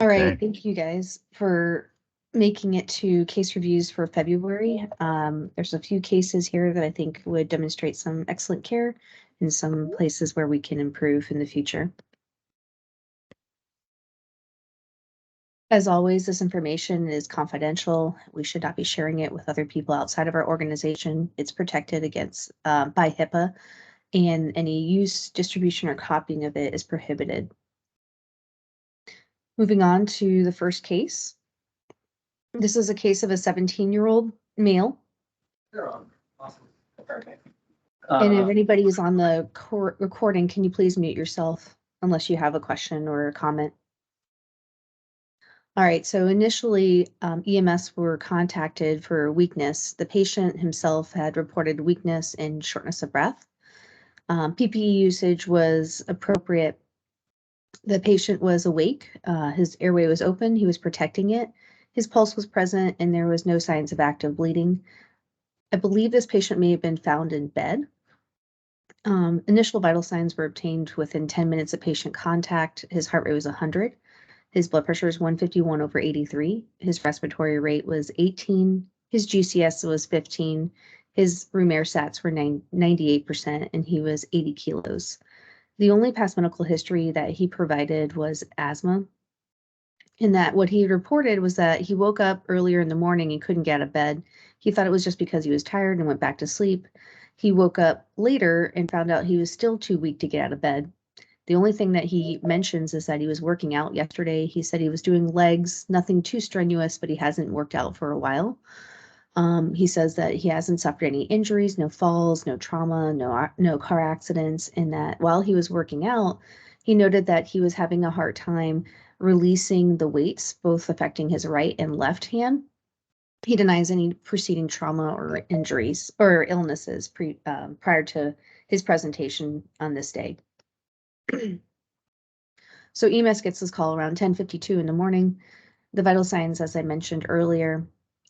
All right, thank you guys for making it to case reviews for February. There's a few cases here that I think would demonstrate some excellent care and some places where we can improve in the future. As always, this information is confidential. We should not be sharing it with other people outside of our organization. It's protected against by HIPAA, and any use, distribution, or copying of it is prohibited. Moving on to the first case. This is a case of a 17-year-old male. Awesome. Perfect. And if anybody is on the recording, can you please mute yourself unless you have a question or a comment? All right, so initially EMS were contacted for weakness. The patient himself had reported weakness and shortness of breath. PPE usage was appropriate. The patient was awake. His airway was open. He was protecting it. His pulse was present and there was no signs of active bleeding. I believe this patient may have been found in bed. Initial vital signs were obtained within 10 minutes of patient contact. His heart rate was 100. His blood pressure is 151/83. His respiratory rate was 18. His GCS was 15. His room air sats were 98%, and he was 80 kilos. The only past medical history that he provided was asthma. And that what he reported was that he woke up earlier in the morning and couldn't get out of bed. He thought it was just because he was tired and went back to sleep. He woke up later and found out he was still too weak to get out of bed. The only thing that he mentions is that he was working out yesterday. He said he was doing legs, nothing too strenuous, but he hasn't worked out for a while. He says that he hasn't suffered any injuries, no falls, no trauma, no car accidents, and that while he was working out, he noted that he was having a hard time releasing the weights, both affecting his right and left hand. He denies any preceding trauma or injuries or illnesses prior to his presentation on this day. So EMS gets this call around 10:52 in the morning. The vital signs, as I mentioned earlier,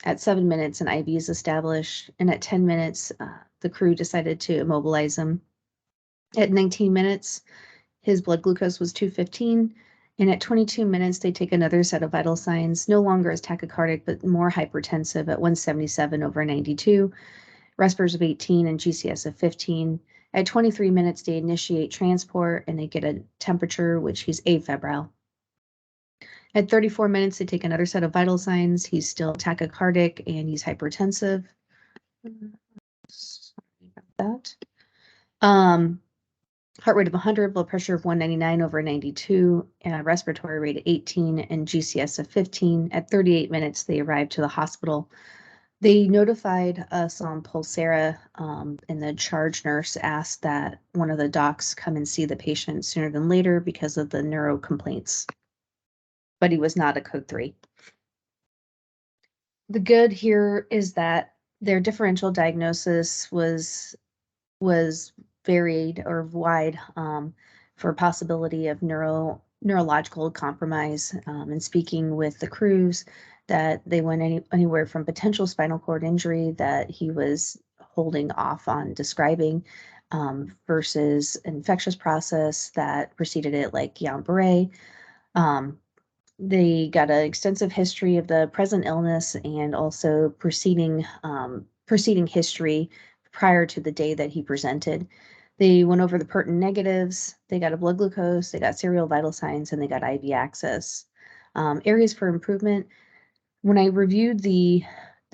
at 7 minutes, an IV is established, and at 10 minutes, the crew decided to immobilize him. At 19 minutes, his blood glucose was 215, and at 22 minutes, they take another set of vital signs, no longer as tachycardic, but more hypertensive at 177/92, respirators of 18 and GCS of 15. At 23 minutes, they initiate transport and they get a temperature, which he's afebrile. At 34 minutes, they take another set of vital signs. He's still tachycardic and he's hypertensive. Sorry about that. Heart rate of 100, blood pressure of 199/92, respiratory rate of 18, and GCS of 15. At 38 minutes, they arrived to the hospital. They notified us on Pulsera, and the charge nurse asked that one of the docs come and see the patient sooner than later because of the neuro complaints. But he was not a code 3. The good here is that their differential diagnosis was varied or wide for possibility of neurological compromise. And speaking with the crews, that they went anywhere from potential spinal cord injury that he was holding off on describing versus infectious process that preceded it, like Guillain-Barré. They got an extensive history of the present illness and also preceding history prior to the day that he presented. They went over the pertinent negatives. They got a blood glucose, they got serial vital signs, and they got IV access. Areas for improvement. When I reviewed the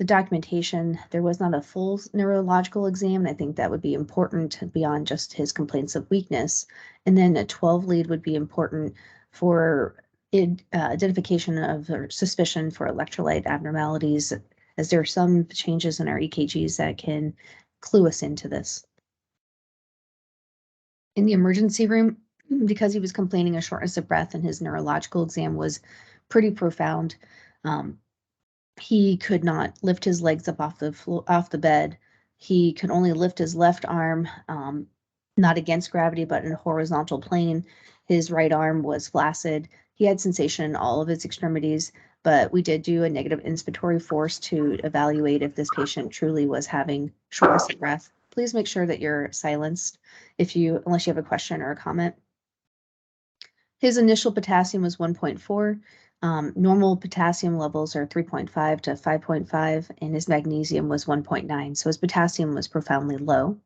documentation, there was not a full neurological exam. I think that would be important beyond just his complaints of weakness. And then a 12 lead would be important for identification of or suspicion for electrolyte abnormalities, as there are some changes in our EKGs that can clue us into this. In the emergency room, because he was complaining of shortness of breath and his neurological exam was pretty profound, he could not lift his legs up off the bed. He could only lift his left arm, not against gravity, but in a horizontal plane. His right arm was flaccid. He had sensation in all of his extremities, but we did do a negative inspiratory force to evaluate if this patient truly was having shortness of breath. Please make sure that you're silenced unless you have a question or a comment. His initial potassium was 1.4. Normal potassium levels are 3.5 to 5.5, and his magnesium was 1.9. So his potassium was profoundly low.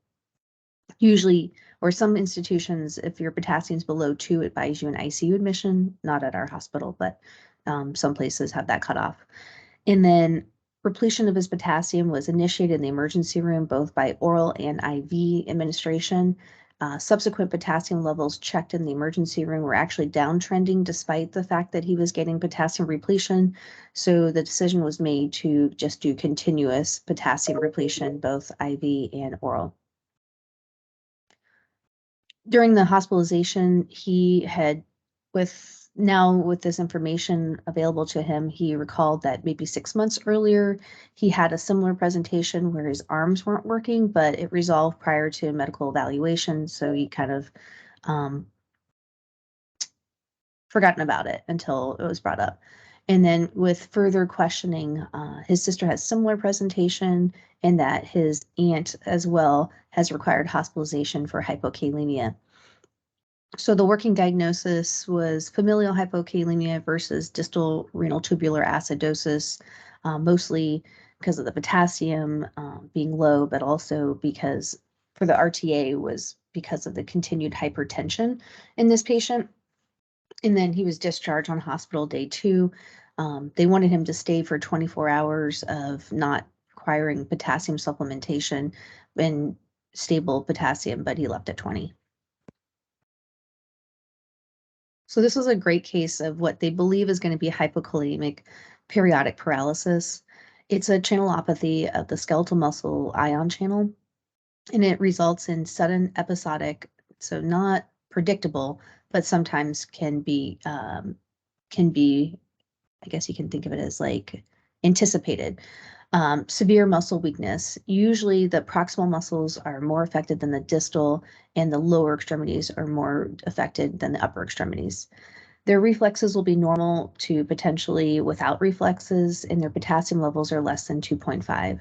Usually, or some institutions, if your potassium is below 2, it buys you an ICU admission, not at our hospital, but some places have that cutoff. And then repletion of his potassium was initiated in the emergency room, both by oral and IV administration. Subsequent potassium levels checked in the emergency room were actually downtrending despite the fact that he was getting potassium repletion. So the decision was made to just do continuous potassium repletion, both IV and oral. During the hospitalization, he had, with this information available to him, he recalled that maybe 6 months earlier, he had a similar presentation where his arms weren't working, but it resolved prior to medical evaluation. So he kind of forgotten about it until it was brought up. And then with further questioning, his sister has similar presentation, and that his aunt as well has required hospitalization for hypokalemia. So the working diagnosis was familial hypokalemia versus distal renal tubular acidosis, mostly because of the potassium being low, but also because for the RTA was because of the continued hypertension in this patient. And then he was discharged on hospital day 2. They wanted him to stay for 24 hours of not requiring potassium supplementation and stable potassium, but he left at 20. So this was a great case of what they believe is going to be hypokalemic periodic paralysis. It's a channelopathy of the skeletal muscle ion channel, and it results in sudden episodic, so not predictable, but sometimes can be, I guess you can think of it as like anticipated. Severe muscle weakness. Usually the proximal muscles are more affected than the distal, and the lower extremities are more affected than the upper extremities. Their reflexes will be normal to potentially without reflexes, and their potassium levels are less than 2.5.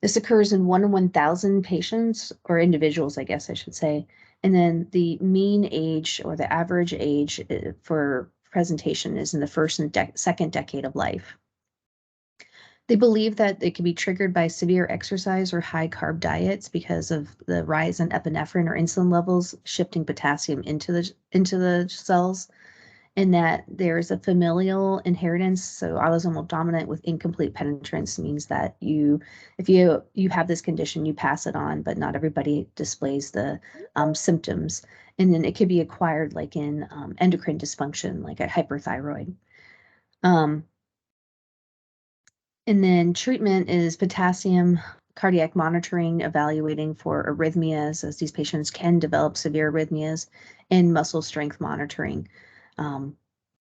This occurs in 1 in 1,000 patients, or individuals, I guess I should say. And then the mean age or the average age for presentation is in the first and second decade of life. They believe that it can be triggered by severe exercise or high carb diets because of the rise in epinephrine or insulin levels, shifting potassium into the cells, and that there's a familial inheritance. So autosomal dominant with incomplete penetrance means that if you have this condition, you pass it on, but not everybody displays the symptoms. And then it could be acquired like in endocrine dysfunction, like a hyperthyroid. And then treatment is potassium, cardiac monitoring, evaluating for arrhythmias, as these patients can develop severe arrhythmias, and muscle strength monitoring.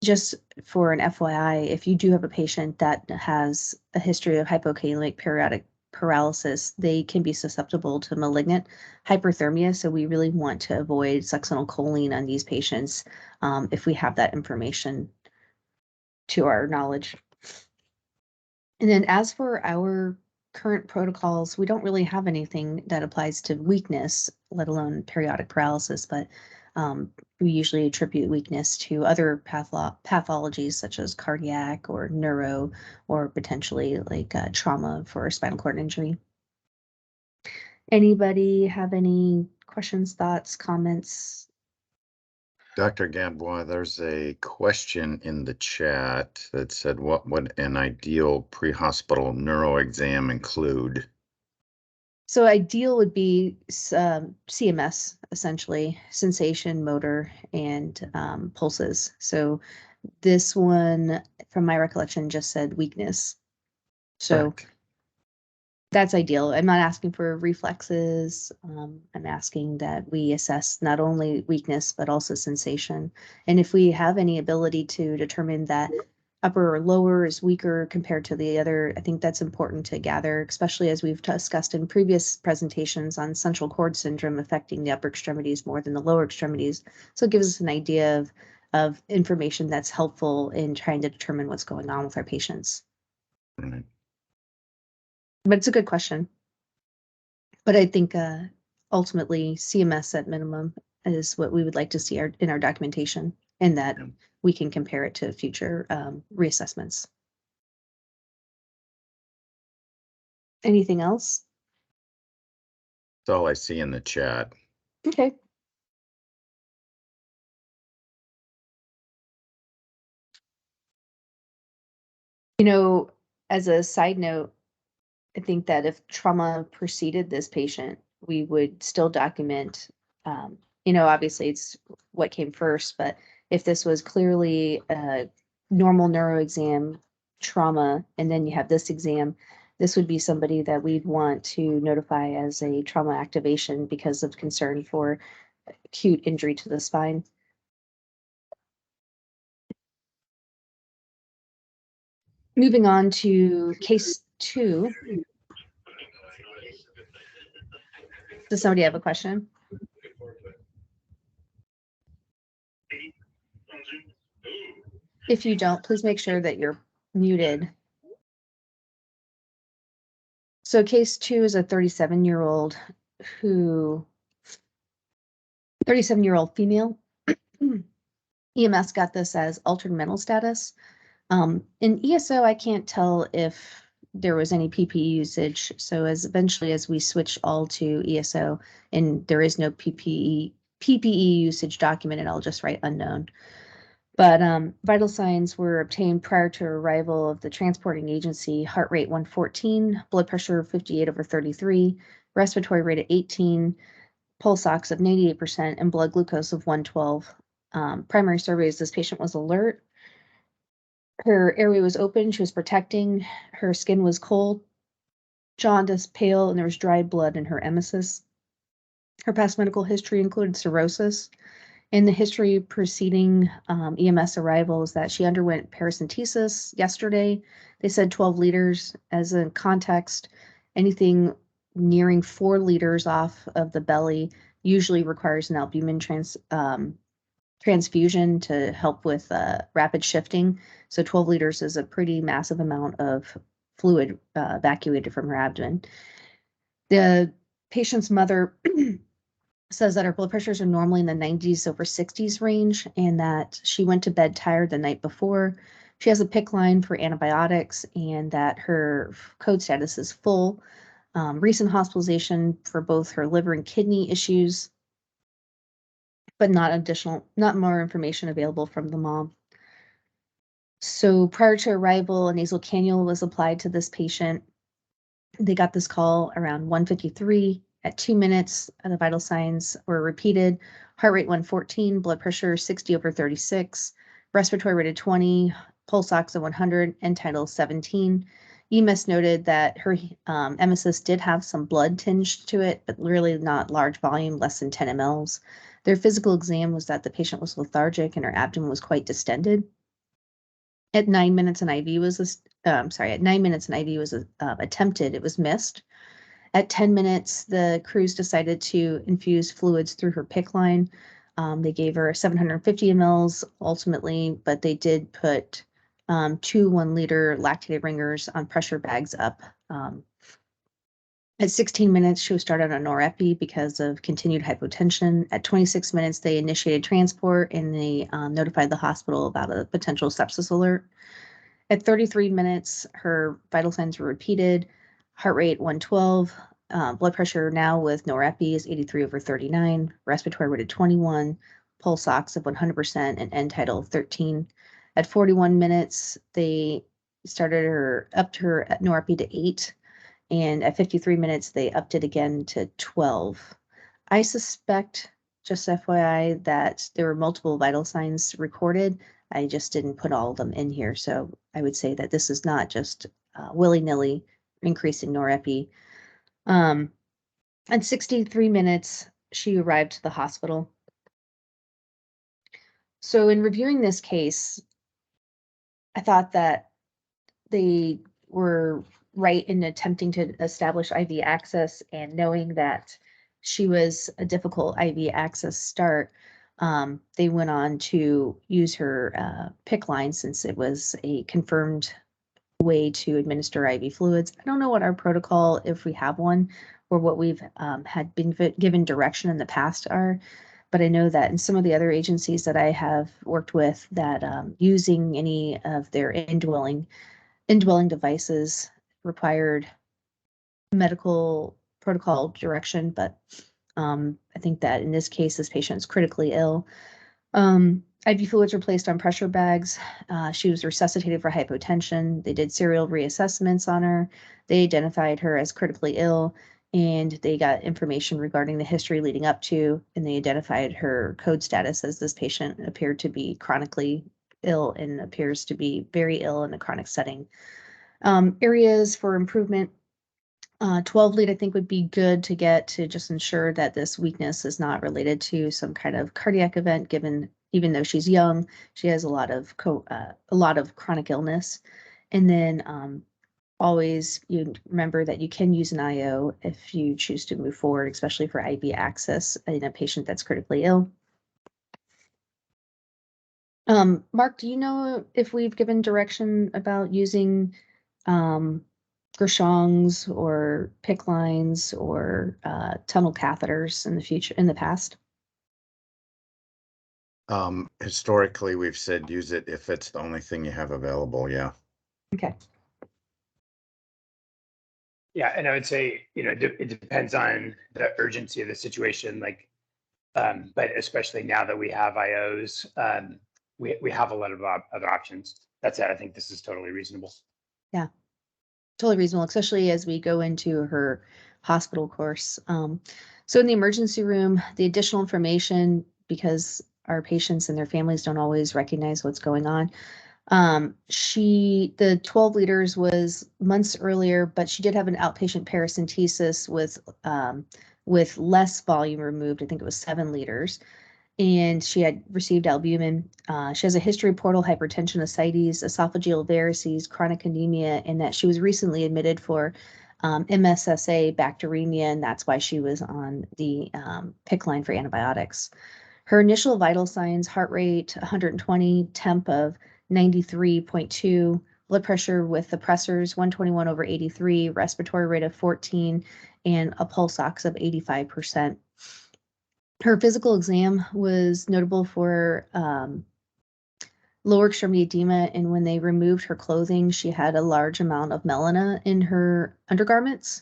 Just for an FYI, if you do have a patient that has a history of hypokalemic periodic paralysis, they can be susceptible to malignant hyperthermia. So we really want to avoid succinylcholine on these patients if we have that information to our knowledge. And then as for our current protocols, we don't really have anything that applies to weakness, let alone periodic paralysis, but we usually attribute weakness to other pathologies such as cardiac or neuro, or potentially like trauma for a spinal cord injury. Anybody have any questions, thoughts, comments? Dr. Gadbois, there's a question in the chat that said, what would an ideal pre-hospital neuro exam include? So ideal would be CMS, essentially, sensation, motor, and pulses. So this one, from my recollection, just said weakness. So Correct. that's ideal. I'm not asking for reflexes. I'm asking that we assess not only weakness, but also sensation. And if we have any ability to determine that upper or lower is weaker compared to the other, I think that's important to gather, especially as we've discussed in previous presentations on central cord syndrome affecting the upper extremities more than the lower extremities. So it gives us an idea of information that's helpful in trying to determine what's going on with our patients. Right. But it's a good question. But I think ultimately CMS at minimum is what we would like to see in our documentation, and that we can compare it to future reassessments. Anything else? That's all I see in the chat. Okay. You know, as a side note, I think that if trauma preceded this patient, we would still document, obviously it's what came first, but if this was clearly a normal neuro exam trauma, and then you have this exam, this would be somebody that we'd want to notify as a trauma activation because of concern for acute injury to the spine. Moving on to case 2. Does somebody have a question? If you don't, please make sure that you're muted. So case 2 is a 37-year-old female. EMS got this as altered mental status. In ESO, I can't tell if there was any PPE usage. So eventually as we switch all to ESO and there is no PPE usage documented, I'll just write unknown. But vital signs were obtained prior to arrival of the transporting agency: heart rate 114, blood pressure 58/33, respiratory rate at 18, pulse ox of 98%, and blood glucose of 112. Primary surveys, this patient was alert. Her airway was open, she was protecting, her skin was cold, jaundice, pale, and there was dried blood in her emesis. Her past medical history included cirrhosis. In the history preceding EMS arrival is that she underwent paracentesis yesterday. They said 12 liters. As a context, anything nearing 4 liters off of the belly usually requires an albumin transfusion to help with rapid shifting. So 12 liters is a pretty massive amount of fluid evacuated from her abdomen. The patient's mother says that her blood pressures are normally in the 90s over 60s range, and that she went to bed tired the night before. She has a PICC line for antibiotics, and that her code status is full. Recent hospitalization for both her liver and kidney issues, but not more information available from the mom. So prior to arrival, a nasal cannula was applied to this patient. They got this call around 1:53. At 2 minutes, the vital signs were repeated: heart rate 114, blood pressure 60/36, respiratory rate of 20, pulse ox of 100, end tidal 17. EMS noted that her emesis did have some blood tinged to it, but really not large volume, less than 10 mLs. Their physical exam was that the patient was lethargic and her abdomen was quite distended. At 9 minutes, an IV was attempted. It was missed. At 10 minutes, the crews decided to infuse fluids through her PICC line. They gave her 750 mLs ultimately, but they did put 2 1-liter lactated ringers on pressure bags up. At 16 minutes, she was started on norepi because of continued hypotension. At 26 minutes, they initiated transport and they notified the hospital about a potential sepsis alert. At 33 minutes, her vital signs were repeated: heart rate 112, blood pressure now with norepi is 83/39, respiratory rate of 21, pulse ox of 100%, and end tidal of 13. At 41 minutes, they upped her norepi to 8, and at 53 minutes, they upped it again to 12. I suspect, just FYI, that there were multiple vital signs recorded. I just didn't put all of them in here. So I would say that this is not just willy-nilly increasing norepi. At 63 minutes, she arrived to the hospital. So in reviewing this case, I thought that they were right in attempting to establish IV access, and knowing that she was a difficult IV access start, they went on to use her PICC line since it was a confirmed way to administer IV fluids. I don't know what our protocol, if we have one, or what we've had been given direction in the past are, But I know that in some of the other agencies that I have worked with, that using any of their indwelling devices required medical protocol direction. But I think that in this case, this patient is critically ill. IV fluids were placed on pressure bags. She was resuscitated for hypotension. They did serial reassessments on her. They identified her as critically ill, and they got information regarding the history leading up to, and they identified her code status as this patient appeared to be chronically ill and appears to be very ill in a chronic setting. Areas for improvement. 12 lead, I think, would be good to get to just ensure that this weakness is not related to some kind of cardiac event, given even though she's young, she has a lot of chronic illness. And then always you remember that you can use an IO if you choose to move forward, especially for IV access in a patient that's critically ill. Mark, do you know if we've given direction about using Gershongs or PICC lines or tunnel catheters in the past? Historically, we've said use it if it's the only thing you have available. Yeah. Okay. Yeah, and I would say, it depends on the urgency of the situation, like, but especially now that we have IOs, we have a lot of other options. That's it. I think this is totally reasonable. Yeah, totally reasonable, especially as we go into her hospital course. So in the emergency room, the additional information, because our patients and their families don't always recognize what's going on. The 12 liters was months earlier, but she did have an outpatient paracentesis with less volume removed. I think it was 7 liters. And she had received albumin. She has a history of portal hypertension, ascites, esophageal varices, chronic anemia, and that she was recently admitted for MSSA bacteremia, and that's why she was on the PICC line for antibiotics. Her initial vital signs: heart rate 120, temp of 93.2, blood pressure with the pressors 121/83, respiratory rate of 14, and a pulse ox of 85%. Her physical exam was notable for lower extremity edema, and when they removed her clothing, she had a large amount of melena in her undergarments.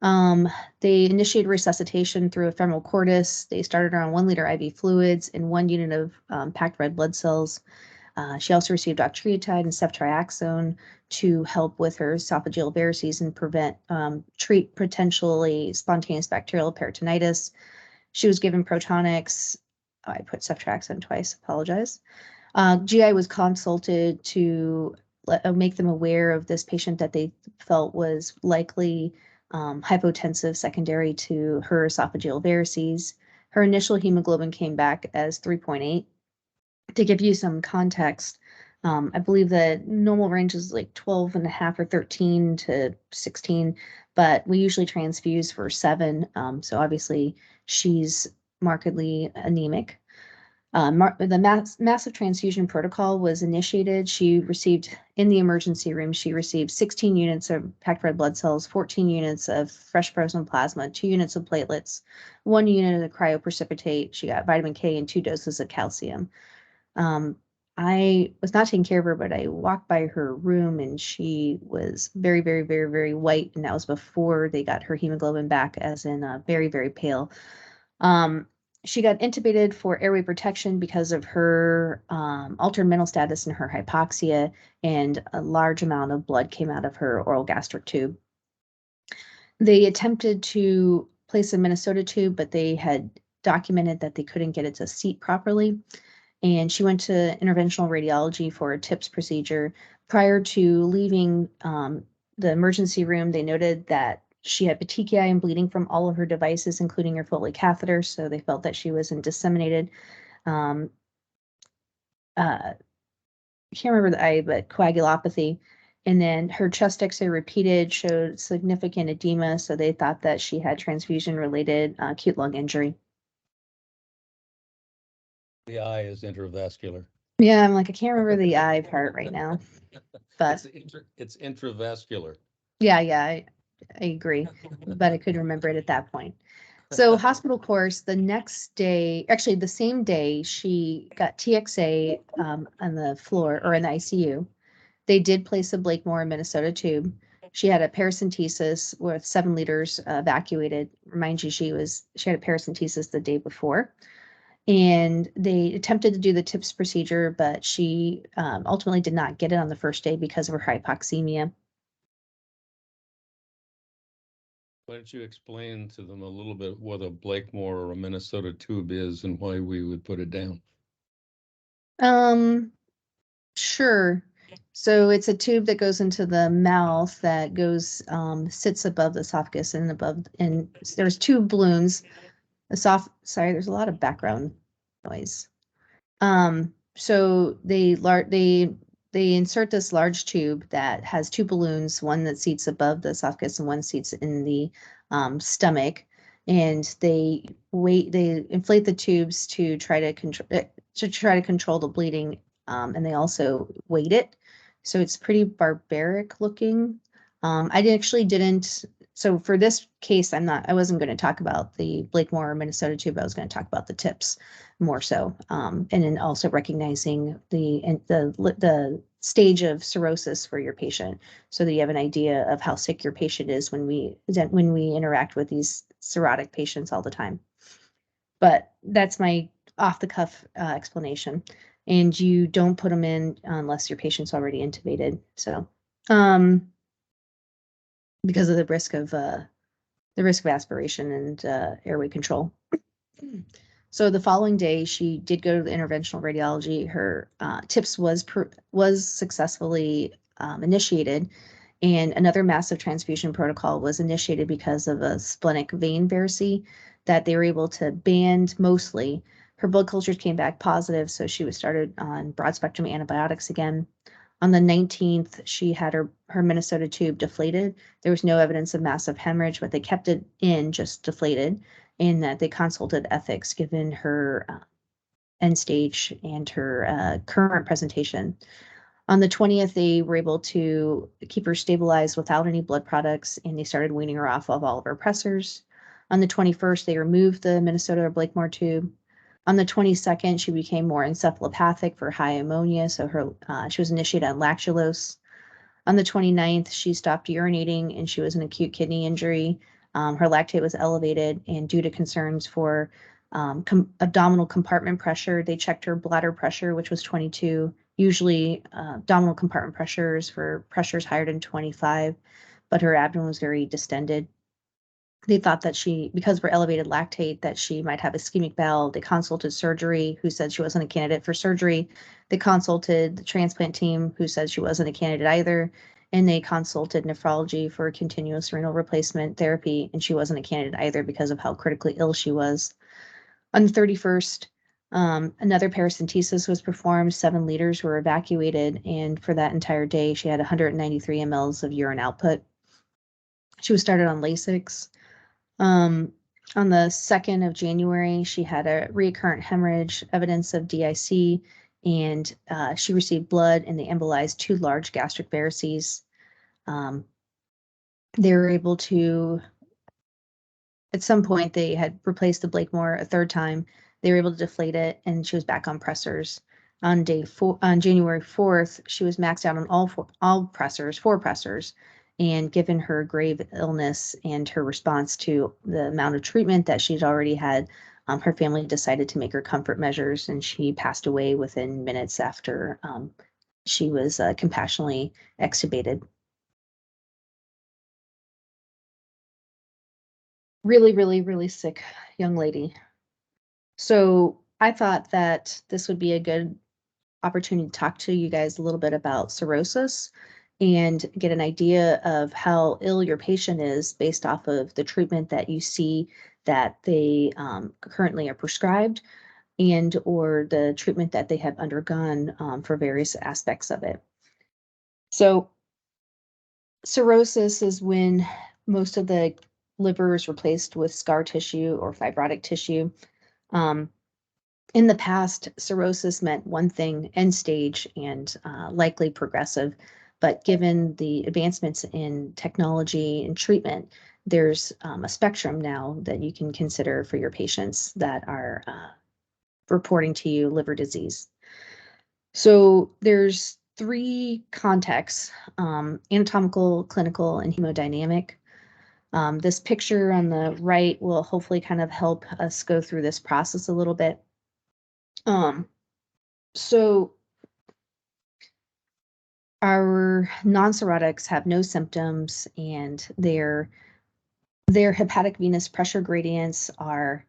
They initiated resuscitation through a femoral cordis. They started her on 1 liter IV fluids and 1 unit of packed red blood cells. She also received octreotide and ceftriaxone to help with her esophageal varices and treat potentially spontaneous bacterial peritonitis. She was given protonics. I put ceftriaxone twice, apologize. GI was consulted to make them aware of this patient that they felt was likely hypotensive secondary to her esophageal varices. Her initial hemoglobin came back as 3.8. To give you some context, I believe the normal range is like 12.5 or 13 to 16, but we usually transfuse for 7. So obviously she's markedly anemic. The massive transfusion protocol was initiated. In the emergency room, she received 16 units of packed red blood cells, 14 units of fresh frozen plasma, 2 units of platelets, 1 unit of cryoprecipitate. She got vitamin K and 2 doses of calcium. I was not taking care of her, but I walked by her room and she was very, very, very, very white. And that was before they got her hemoglobin back, as in very, very pale. She got intubated for airway protection because of her altered mental status and her hypoxia, and a large amount of blood came out of her oral gastric tube. They attempted to place a Minnesota tube, but they had documented that they couldn't get it to seat properly. And she went to interventional radiology for a TIPS procedure. Prior to leaving the emergency room, they noted that she had petechiae and bleeding from all of her devices, including her Foley catheter, so they felt that she was in disseminated, I can't remember the I, but coagulopathy. And then her chest X-ray repeated showed significant edema, so they thought that she had transfusion-related acute lung injury. The I is intravascular. Yeah, I'm like, I can't remember the I part right now, but It's intravascular. yeah, I agree, but I couldn't remember it at that point. So hospital course, the next day, actually the same day, she got TXA on the floor or in the ICU. They did place a Blakemore, Minnesota tube. She had a paracentesis with 7 liters evacuated. Remind you, she had a paracentesis the day before. And they attempted to do the TIPS procedure, but she ultimately did not get it on the first day because of her hypoxemia. Why don't you explain to them a little bit what a Blakemore or a Minnesota tube is and why we would put it down? Sure. So it's a tube that goes into the mouth that goes sits above the esophagus and there's 2 balloons. Sorry, there's a lot of background noise. So they insert this large tube that has 2 balloons, one that seats above the esophagus and one seats in the stomach, and they inflate the tubes to try to control the bleeding, and they also weight it. So it's pretty barbaric looking. I actually didn't. So for this case, I wasn't going to talk about the Blakemore or Minnesota tube. I was going to talk about the TIPS more so, and then also recognizing the stage of cirrhosis for your patient, so that you have an idea of how sick your patient is when we interact with these cirrhotic patients all the time. But that's my off the cuff explanation. And you don't put them in unless your patient's already intubated. So, because of the risk of aspiration and airway control. So the following day, she did go to the interventional radiology. Her TIPS was successfully initiated, and another massive transfusion protocol was initiated because of a splenic vein varice that they were able to band mostly. Her blood cultures came back positive, so she was started on broad spectrum antibiotics again. On the 19th, she had her Minnesota tube deflated. There was no evidence of massive hemorrhage, but they kept it in, just deflated, and that they consulted ethics given her end stage and her current presentation. On the 20th, they were able to keep her stabilized without any blood products, and they started weaning her off of all of her pressors. On the 21st, they removed the Minnesota or Blakemore tube. On the 22nd, she became more encephalopathic for high ammonia, so she was initiated on lactulose. On the 29th, she stopped urinating and she was an acute kidney injury. Her lactate was elevated, and due to concerns for abdominal compartment pressure, they checked her bladder pressure, which was 22. Usually, abdominal compartment pressures for pressures higher than 25, but her abdomen was very distended. They thought that because of her elevated lactate, that she might have ischemic bowel. They consulted surgery, who said she wasn't a candidate for surgery. They consulted the transplant team, who said she wasn't a candidate either. And they consulted nephrology for continuous renal replacement therapy, and she wasn't a candidate either because of how critically ill she was. On the 31st, another paracentesis was performed. 7 liters were evacuated, and for that entire day, she had 193 mLs of urine output. She was started on Lasix. On the 2nd of January, she had a recurrent hemorrhage, evidence of DIC, and she received blood, and they embolized 2 large gastric varices. They were able to, at some point, they had replaced the Blakemore a 3rd time. They were able to deflate it, and she was back on pressors. On January 4th, she was maxed out on all 4 pressors. And given her grave illness and her response to the amount of treatment that she'd already had, her family decided to make her comfort measures, and she passed away within minutes after she was compassionately extubated. Really, really, really sick young lady. So I thought that this would be a good opportunity to talk to you guys a little bit about cirrhosis and get an idea of how ill your patient is based off of the treatment that you see that they currently are prescribed, and or the treatment that they have undergone for various aspects of it. So cirrhosis is when most of the liver is replaced with scar tissue or fibrotic tissue. In the past, cirrhosis meant one thing, end stage and likely progressive. But given the advancements in technology and treatment, there's a spectrum now that you can consider for your patients that are reporting to you liver disease. So there's 3 contexts, anatomical, clinical, and hemodynamic. This picture on the right will hopefully kind of help us go through this process a little bit. So our non-cirrhotics have no symptoms, and their hepatic venous pressure gradients are,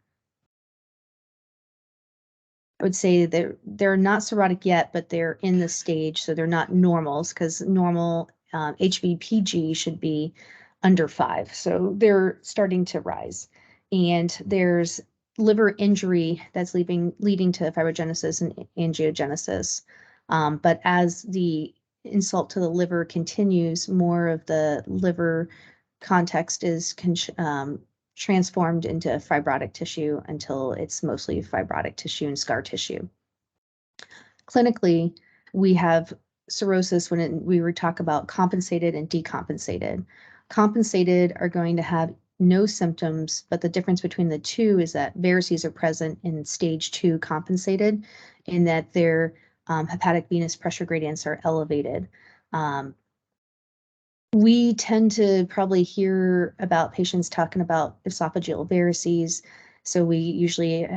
I would say they're not cirrhotic yet, but they're in the stage, so they're not normals, because normal HVPG should be under 5. So they're starting to rise. And there's liver injury that's leading to fibrogenesis and angiogenesis. But as the insult to the liver continues, more of the liver context is transformed into fibrotic tissue until it's mostly fibrotic tissue and scar tissue. Clinically, we have cirrhosis when we would talk about compensated and decompensated. Compensated are going to have no symptoms, but the difference between the two is that varices are present in stage 2 compensated, in that their hepatic venous pressure gradients are elevated. We tend to probably hear about patients talking about esophageal varices. So we usually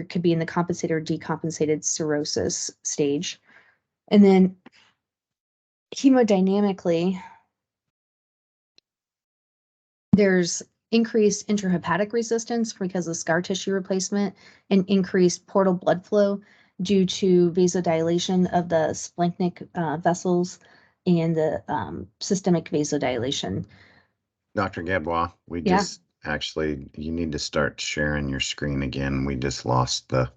could be in the compensated or decompensated cirrhosis stage. And then hemodynamically, there's increased intrahepatic resistance because of scar tissue replacement and increased portal blood flow due to vasodilation of the splanchnic vessels and the systemic vasodilation. Dr. Gadbois, we Yeah. just actually, you need to start sharing your screen again. We just lost it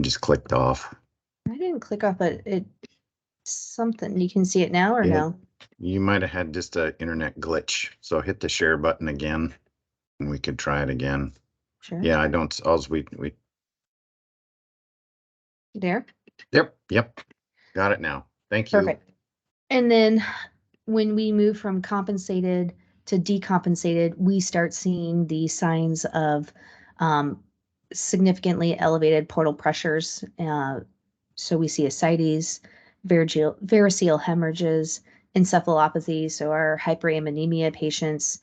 just clicked off. I didn't click off, but it's something. You can see it now or Yeah. no? You might have had just an internet glitch. So hit the share button again and we could try it again. Sure. Yeah, I don't, we, You there? yep. Got it now. Thank you. Perfect. And then when we move from compensated to decompensated, we start seeing the signs of significantly elevated portal pressures. So we see ascites, variceal hemorrhages, encephalopathy. So our hyperammonemia patients,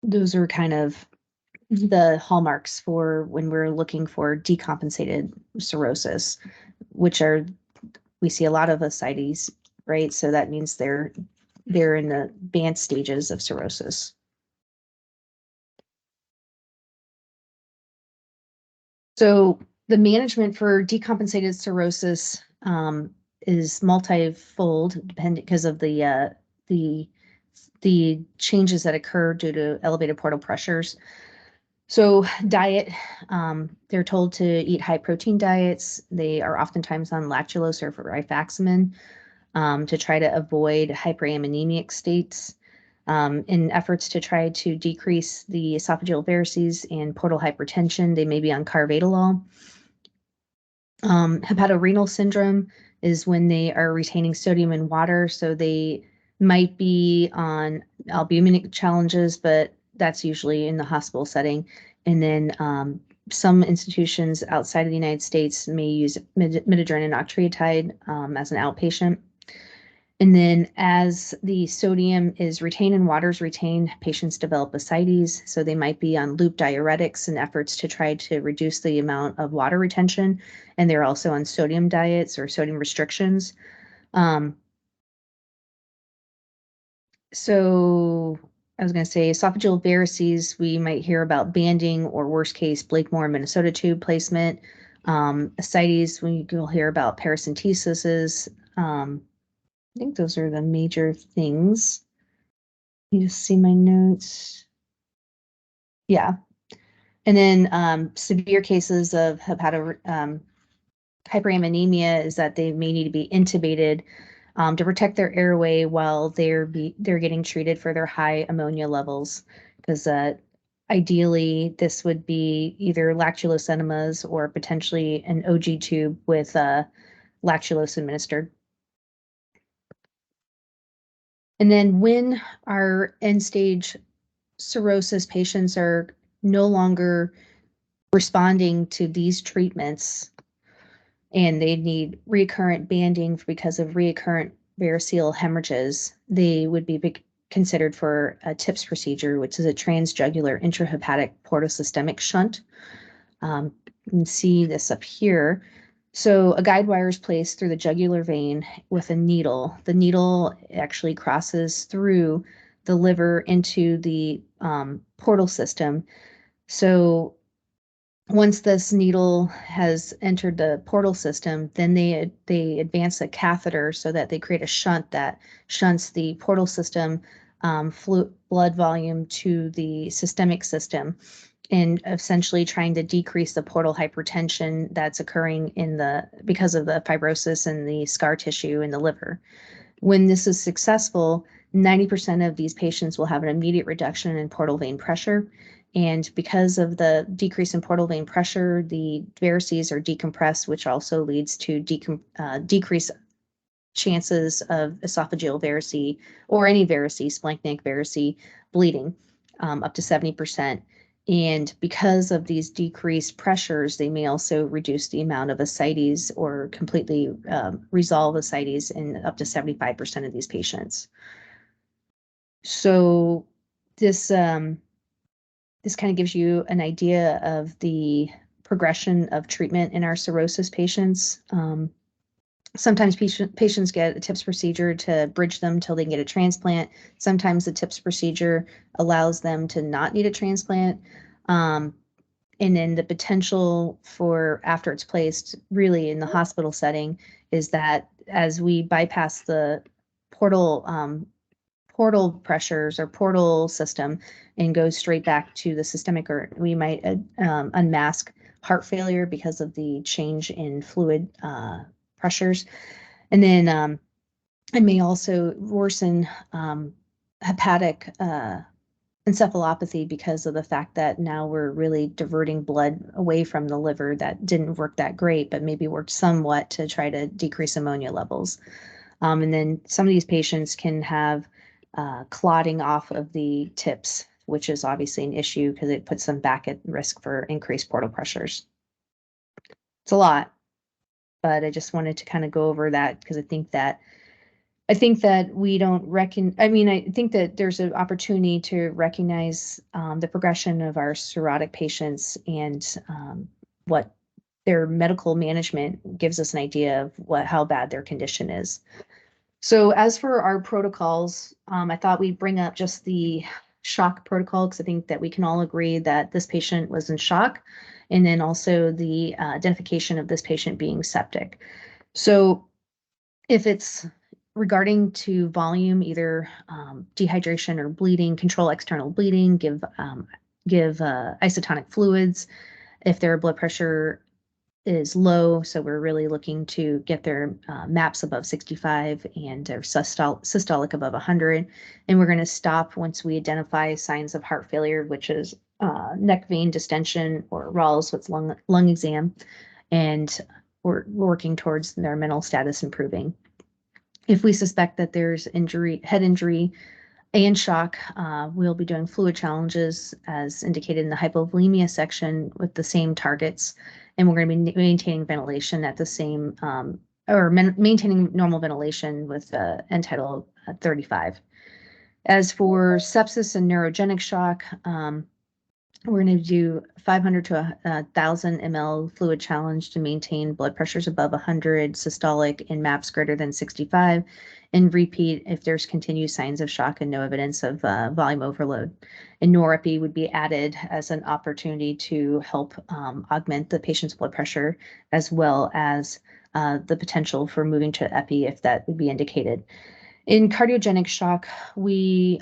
those are kind of the hallmarks for when we're looking for decompensated cirrhosis, which are, we see a lot of ascites, right? So that means they're in the advanced stages of cirrhosis. So the management for decompensated cirrhosis is multifold, depending because of the changes that occur due to elevated portal pressures. So diet, they're told to eat high protein diets. They are oftentimes on lactulose or rifaximin to try to avoid hyperammonemic states. In efforts to try to decrease the esophageal varices and portal hypertension, they may be on carvedilol. Hepatorenal syndrome is when they are retaining sodium in water, so they might be on albuminic challenges, but that's usually in the hospital setting. And then some institutions outside of the United States may use midodrine octreotide as an outpatient. And then as the sodium is retained and water is retained, patients develop ascites. So they might be on loop diuretics in efforts to try to reduce the amount of water retention. And they're also on sodium diets or sodium restrictions. So I was going to say esophageal varices, we might hear about banding or worst case, Blakemore, Minnesota tube placement. Ascites, you'll hear about paracentesis. I think those are the major things. You just see my notes. Yeah. And then severe cases of hyperammonemia is that they may need to be intubated to protect their airway while they're getting treated for their high ammonia levels. Because ideally, this would be either lactulose enemas or potentially an OG tube with lactulose administered. And then when our end stage cirrhosis patients are no longer responding to these treatments and they need recurrent banding because of recurrent variceal hemorrhages, they would be considered for a TIPS procedure, which is a transjugular intrahepatic portosystemic shunt. You can see this up here. So a guide wire is placed through the jugular vein with a needle. The needle actually crosses through the liver into the portal system. So once this needle has entered the portal system, then they advance a catheter so that they create a shunt that shunts the portal system blood volume to the systemic system, and essentially trying to decrease the portal hypertension that's occurring because of the fibrosis and the scar tissue in the liver. When this is successful, 90% of these patients will have an immediate reduction in portal vein pressure. And because of the decrease in portal vein pressure, the varices are decompressed, which also leads to decreased chances of esophageal varice or any varice, splanchnic varice, bleeding up to 70%. And because of these decreased pressures, they may also reduce the amount of ascites or completely resolve ascites in up to 75% of these patients. So this this kind of gives you an idea of the progression of treatment in our cirrhosis patients. Sometimes patients get a TIPS procedure to bridge them till they can get a transplant. Sometimes the TIPS procedure allows them to not need a transplant. And then the potential for after it's placed really in the hospital setting is that as we bypass the portal pressures or portal system and go straight back to the systemic, or we might unmask heart failure because of the change in fluid pressures. And then it may also worsen hepatic encephalopathy because of the fact that now we're really diverting blood away from the liver that didn't work that great, but maybe worked somewhat to try to decrease ammonia levels. And then some of these patients can have clotting off of the tips, which is obviously an issue because it puts them back at risk for increased portal pressures. It's a lot, but I just wanted to kind of go over that because I think that we don't I think that there's an opportunity to recognize the progression of our cirrhotic patients and what their medical management gives us an idea of how bad their condition is. So as for our protocols, I thought we'd bring up just the shock protocol because I think that we can all agree that this patient was in shock, and then also the identification of this patient being septic. So if it's regarding to volume, either dehydration or bleeding, control external bleeding, give isotonic fluids. If their blood pressure is low, so we're really looking to get their MAPS above 65 and their systolic above 100. And we're going to stop once we identify signs of heart failure, which is neck vein distension or Rawls with lung exam. And we're working towards their mental status improving. If we suspect that there's head injury and shock, we'll be doing fluid challenges as indicated in the hypovolemia section with the same targets. And we're going to be maintaining ventilation at the same, maintaining normal ventilation with end tidal 35. As for sepsis and neurogenic shock, we're going to do 500 to 1,000 ml fluid challenge to maintain blood pressures above 100, systolic, and MAPS greater than 65, and repeat if there's continued signs of shock and no evidence of volume overload. And norepi would be added as an opportunity to help augment the patient's blood pressure, as well as the potential for moving to epi if that would be indicated. In cardiogenic shock, we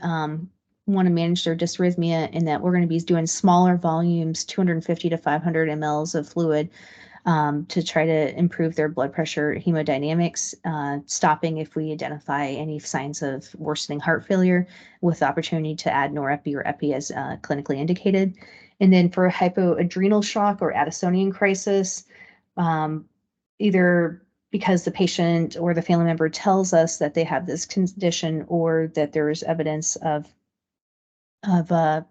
want to manage their dysrhythmia in that we're going to be doing smaller volumes, 250 to 500 mLs of fluid to try to improve their blood pressure hemodynamics, stopping if we identify any signs of worsening heart failure with the opportunity to add norepi or epi as clinically indicated. And then for hypoadrenal shock or Addisonian crisis, either because the patient or the family member tells us that they have this condition or that there is evidence of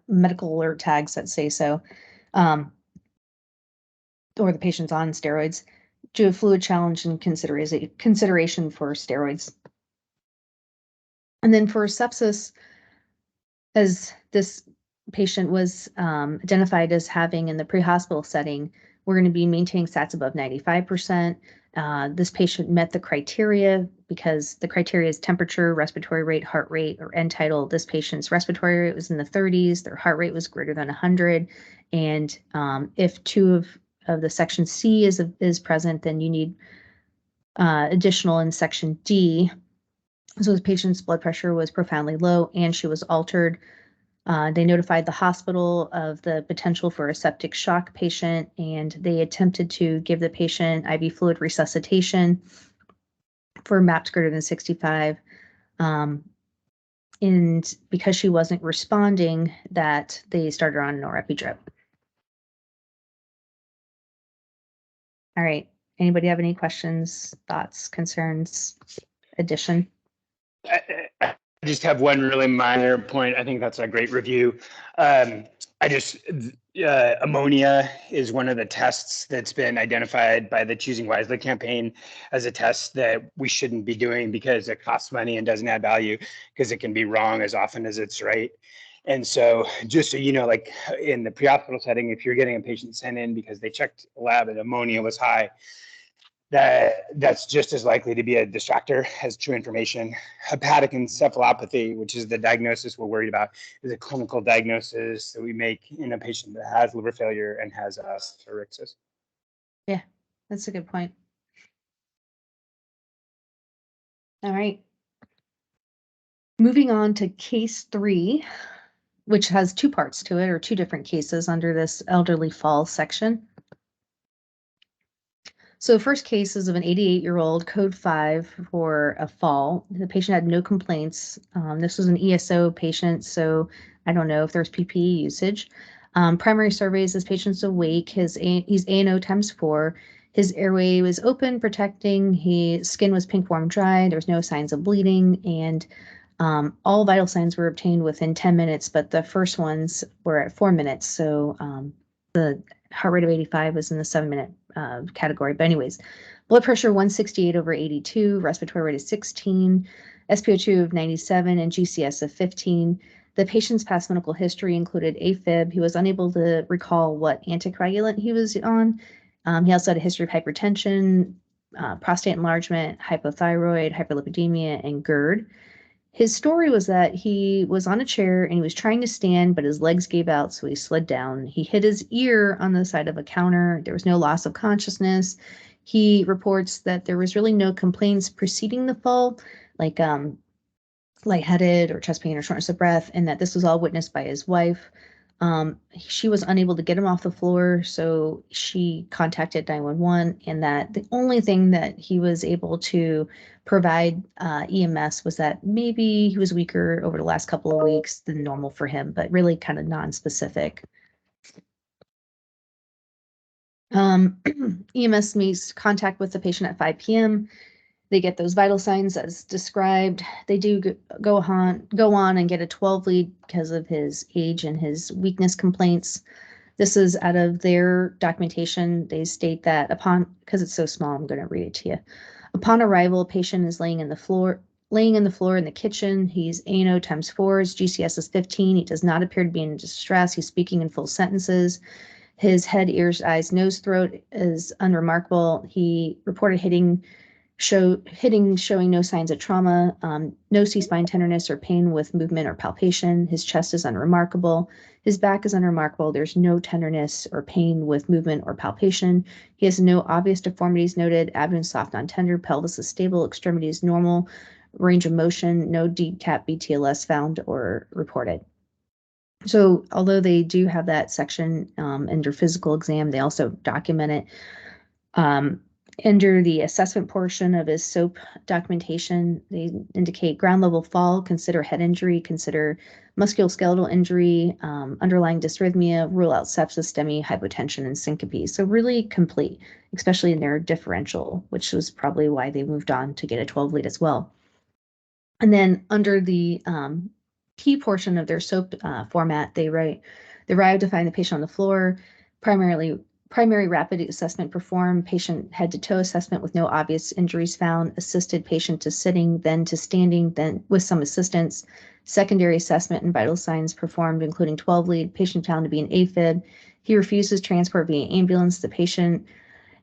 medical alert tags that say so, or the patient's on steroids, do a fluid challenge and consideration for steroids. And then for sepsis, as this patient was identified as having in the pre-hospital setting, we're going to be maintaining SATs above 95%. This patient met the criteria because the criteria is temperature, respiratory rate, heart rate, or end tidal. This patient's respiratory rate was in the 30s, their heart rate was greater than 100. And if two of the section C is present, then you need additional in section D. So the patient's blood pressure was profoundly low and she was altered. They notified the hospital of the potential for a septic shock patient, and they attempted to give the patient IV fluid resuscitation for MAPS greater than 65. And because she wasn't responding, that they started her on an norepi drip. All right. Anybody have any questions, thoughts, concerns, addition? I just have one really minor point. I think that's a great review. Ammonia is one of the tests that's been identified by the Choosing Wisely campaign as a test that we shouldn't be doing because it costs money and doesn't add value because it can be wrong as often as it's right. And so just so you know, like in the pre-hospital setting, if you're getting a patient sent in because they checked a lab and ammonia was high, that's just as likely to be a distractor as true information. Hepatic encephalopathy, which is the diagnosis we're worried about, is a clinical diagnosis that we make in a patient that has liver failure and has cirrhosis. Yeah, that's a good point. All right. Moving on to case 3, which has 2 parts to it, or 2 different cases under this elderly fall section. So the first case is of an 88-year-old, code 5 for a fall. The patient had no complaints. This was an ESO patient, so I don't know if there's PPE usage. Primary surveys, this patient's awake. He's ANO times 4. His airway was open, protecting. His skin was pink, warm, dry. There was no signs of bleeding, and all vital signs were obtained within 10 minutes, but the first ones were at 4 minutes. So the heart rate of 85 was in the 7-minute category. But anyways, blood pressure 168/82, respiratory rate of 16, SpO2 of 97, and GCS of 15. The patient's past medical history included AFib. He was unable to recall what anticoagulant he was on. He also had a history of hypertension, prostate enlargement, hypothyroid, hyperlipidemia, and GERD. His story was that he was on a chair and he was trying to stand, but his legs gave out, so he slid down. He hit his ear on the side of a counter. There was no loss of consciousness. He reports that there was really no complaints preceding the fall, like lightheaded or chest pain or shortness of breath, and that this was all witnessed by his wife. She was unable to get him off the floor, so she contacted 911, and that the only thing that he was able to provide EMS was that maybe he was weaker over the last couple of weeks than normal for him, but really kind of non-specific. EMS makes contact with the patient at 5 p.m. They get those vital signs as described. They do go on and get a 12 lead because of his age and his weakness complaints. This is out of their documentation. They state that because it's so small, I'm going to read it to you. Upon arrival, patient is laying in the floor in the kitchen. He's ANO times 4. His GCS is 15. He does not appear to be in distress. He's speaking in full sentences. His head, ears, eyes, nose, throat is unremarkable. He reported showing no signs of trauma, no C-spine tenderness or pain with movement or palpation. His chest is unremarkable. His back is unremarkable. There's no tenderness or pain with movement or palpation. He has no obvious deformities noted. Abdomen soft, non-tender. Pelvis is stable. Extremities normal. Range of motion. No deep tap BTLS found or reported. So although they do have that section under physical exam, they also document it. Under the assessment portion of his SOAP documentation, they indicate ground level fall, consider head injury, consider musculoskeletal injury, underlying dysrhythmia, rule out sepsis, STEMI, hypotension, and syncope. So really complete, especially in their differential, which was probably why they moved on to get a 12 lead as well. And then under the key portion of their SOAP format, they arrived to find the patient on the floor, primary rapid assessment performed, patient head to toe assessment with no obvious injuries found, assisted patient to sitting, then to standing, then with some assistance, secondary assessment and vital signs performed, including 12 lead, patient found to be an AFib. He refuses transport via ambulance. The patient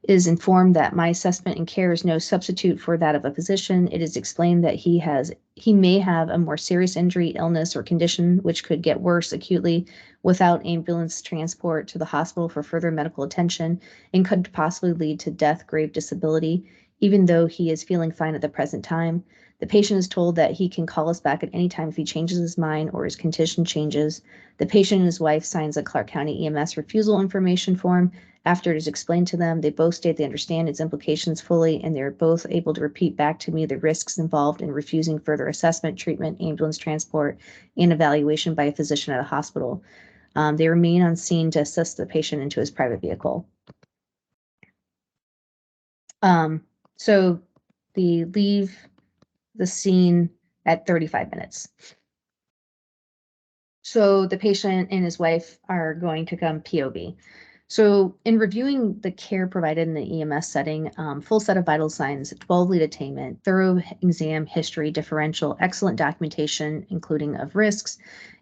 is informed that my assessment and care is no substitute for that of a physician. It is explained that he may have a more serious injury, illness, or condition which could get worse acutely without ambulance transport to the hospital for further medical attention and could possibly lead to death, grave disability, even though he is feeling fine at the present time. The patient is told that he can call us back at any time if he changes his mind or his condition changes. The patient and his wife signs a Clark County EMS refusal information form. After it is explained to them, they both state they understand its implications fully, and they're both able to repeat back to me the risks involved in refusing further assessment, treatment, ambulance transport, and evaluation by a physician at a hospital. They remain on scene to assist the patient into his private vehicle. So they leave the scene at 35 minutes. So the patient and his wife are going to come POV. So in reviewing the care provided in the EMS setting, full set of vital signs, 12 lead attainment, thorough exam history, differential, excellent documentation, including of risks,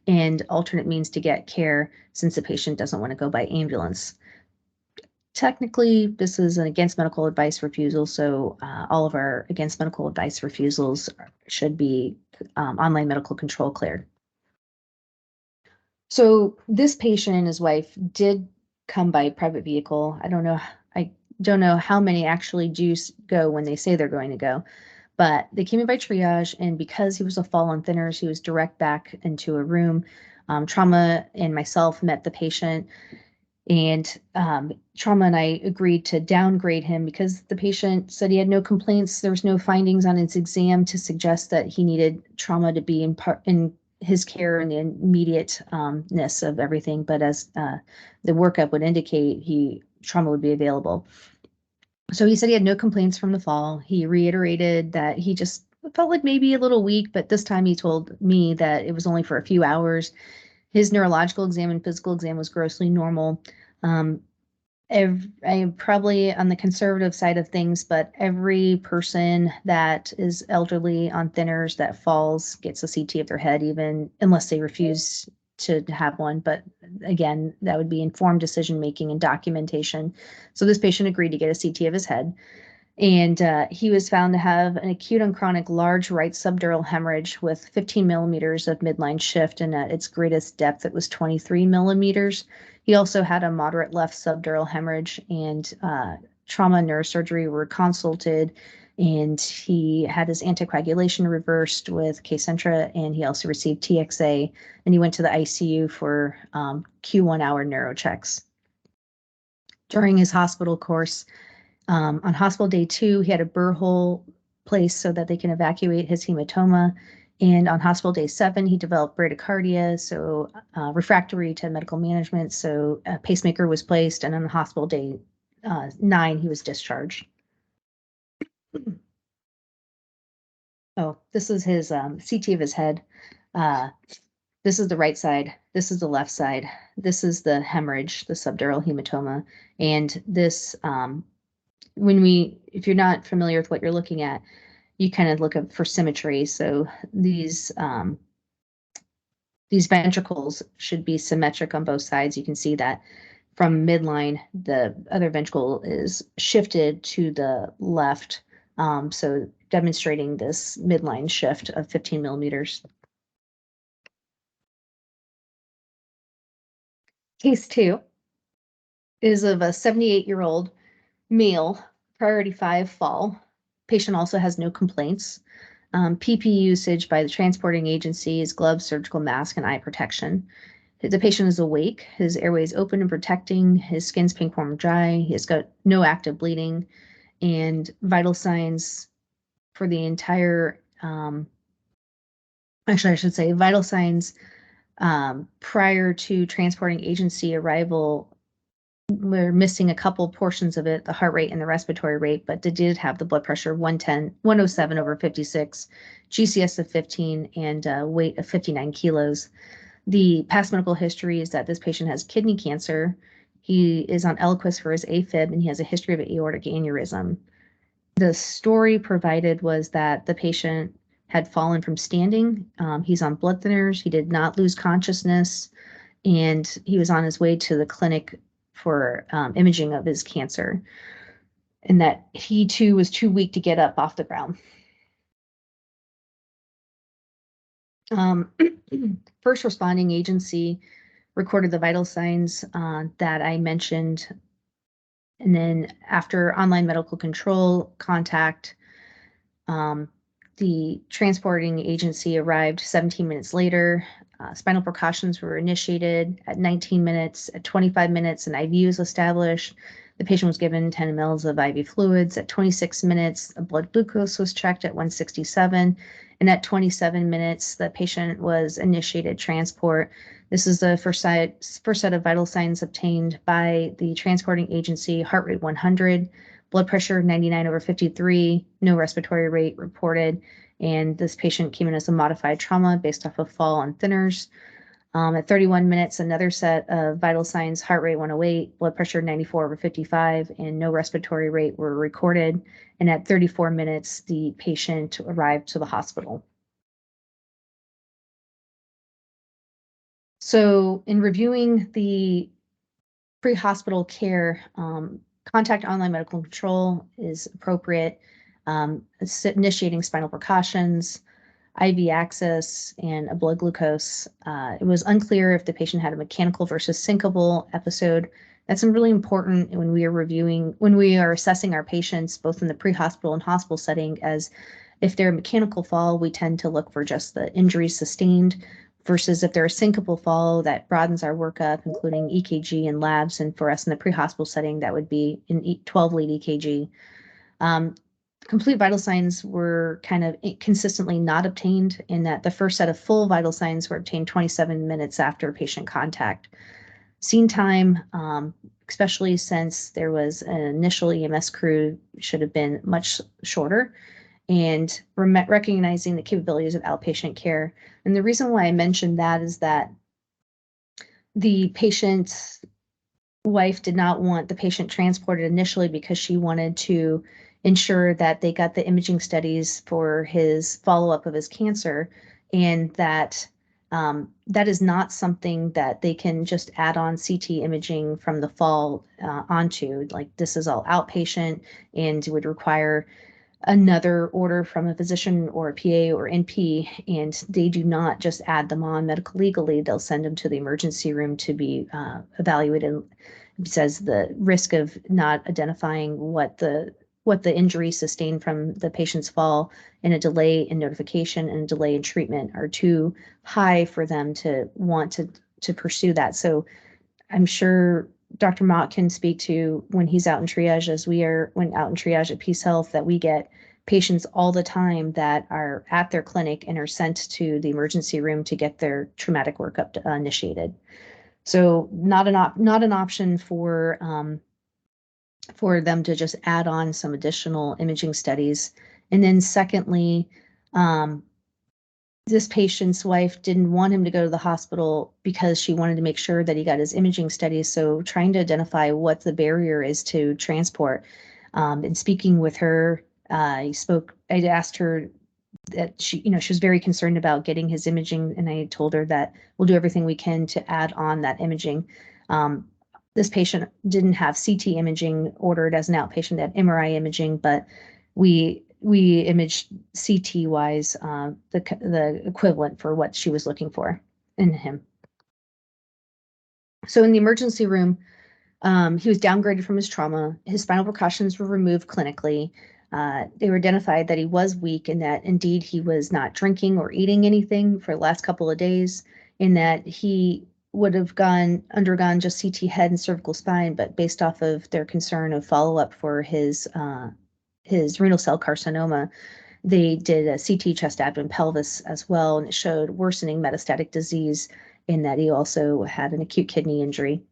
and alternate means to get care since the patient doesn't want to go by ambulance. Technically, this is an against medical advice refusal, so all of our against medical advice refusals should be online medical control cleared. So this patient and his wife did come by private vehicle. I don't know how many actually do go when they say they're going to go, but they came in by triage, and because he was a fall on thinners, he was direct back into a room. Trauma and myself met the patient, and Trauma and I agreed to downgrade him because the patient said he had no complaints. There was no findings on his exam to suggest that he needed Trauma to be in his care and the immediateness of everything. But as the workup would indicate, Trauma would be available. So he said he had no complaints from the fall. He reiterated that he just felt like maybe a little weak, but this time he told me that it was only for a few hours. His neurological exam and physical exam was grossly normal. I am probably on the conservative side of things, but every person that is elderly on thinners that falls gets a CT of their head, even unless they refuse to have one. But again, that would be informed decision making and documentation. So this patient agreed to get a CT of his head. And he was found to have an acute and chronic large right subdural hemorrhage with 15 millimeters of midline shift, and at its greatest depth, it was 23 millimeters. He also had a moderate left subdural hemorrhage, and trauma and neurosurgery were consulted, and he had his anticoagulation reversed with Kcentra, and he also received TXA, and he went to the ICU for Q1 hour neuro checks. During his hospital course, on hospital day 2, he had a burr hole placed so that they can evacuate his hematoma. And on hospital day 7, he developed bradycardia, so refractory to medical management. So a pacemaker was placed, and on hospital day 9, he was discharged. Oh, this is his CT of his head. This is the right side. This is the left side. This is the hemorrhage, the subdural hematoma. And this, if you're not familiar with what you're looking at, you kind of look up for symmetry. So these ventricles should be symmetric on both sides. You can see that from midline, the other ventricle is shifted to the left. So demonstrating this midline shift of 15 millimeters. Case 2 is of a 78-year-old male, priority 5 fall. Patient also has no complaints. PPE usage by the transporting agency is gloves, surgical mask, and eye protection. The patient is awake. His airway is open and protecting. His skin's pink, warm, and dry. He has got no active bleeding. and vital signs for the entire, actually, I should say vital signs prior to transporting agency arrival. We're missing a couple portions of it, the heart rate and the respiratory rate, but they did have the blood pressure 107/56, GCS of 15, and weight of 59 kilos. The past medical history is that this patient has kidney cancer. He is on Eliquis for his AFib, and he has a history of aortic aneurysm. The story provided was that the patient had fallen from standing. He's on blood thinners. He did not lose consciousness, and he was on his way to the clinic for imaging of his cancer, and that he too was too weak to get up off the ground. First responding agency recorded the vital signs that I mentioned, and then after online medical control contact, the transporting agency arrived 17 minutes later. Spinal precautions were initiated at 19 minutes. At 25 minutes, an IV was established. The patient was given 10 mLs of IV fluids. At 26 minutes, a blood glucose was checked at 167. And at 27 minutes, the patient was initiated transport. This is the first set of vital signs obtained by the transporting agency: heart rate 100, blood pressure 99/53, no respiratory rate reported, and this patient came in as a modified trauma based off of fall on thinners. At 31 minutes, another set of vital signs: heart rate 108, blood pressure 94/55, and no respiratory rate were recorded. And at 34 minutes, the patient arrived to the hospital. So in reviewing the pre-hospital care, contact online medical control is appropriate. Initiating spinal precautions, IV access, and a blood glucose. It was unclear if the patient had a mechanical versus syncopal episode. That's really important when we are assessing our patients, both in the pre-hospital and hospital setting, as if they're a mechanical fall, we tend to look for just the injuries sustained, versus if they're a syncopal fall, that broadens our workup, including EKG and labs. And for us in the pre-hospital setting, that would be an 12-lead EKG. Complete vital signs were kind of consistently not obtained, in that the first set of full vital signs were obtained 27 minutes after patient contact. Scene time, especially since there was an initial EMS crew, should have been much shorter, and recognizing the capabilities of outpatient care. And the reason why I mentioned that is that the patient's wife did not want the patient transported initially because she wanted to ensure that they got the imaging studies for his follow-up of his cancer, and that that is not something that they can just add on CT imaging from the fall onto. Like, this is all outpatient and would require another order from a physician or a PA or NP, and they do not just add them on medical legally. They'll send them to the emergency room to be evaluated. It says the risk of not identifying what the injury sustained from the patient's fall, and a delay in notification and a delay in treatment are too high for them to want to pursue that. So I'm sure Dr. Mott can speak to, when he's out in triage, as we are when out in triage at Peace Health, that we get patients all the time that are at their clinic and are sent to the emergency room to get their traumatic workup initiated. So not an option for them to just add on some additional imaging studies. And then secondly, this patient's wife didn't want him to go to the hospital because she wanted to make sure that he got his imaging studies. So trying to identify what the barrier is to transport. And speaking with her, I asked her that she was very concerned about getting his imaging, and I told her that we'll do everything we can to add on that imaging. This patient didn't have CT imaging ordered as an outpatient, they had MRI imaging, but we imaged CT wise the equivalent for what she was looking for in him. So in the emergency room, he was downgraded from his trauma. His spinal precautions were removed clinically. They were identified that he was weak, and that indeed he was not drinking or eating anything for the last couple of days, in that he would have undergone just CT head and cervical spine, but based off of their concern of follow-up for his his renal cell carcinoma, they did a CT chest, abdomen, pelvis as well, and it showed worsening metastatic disease in that he also had an acute kidney injury.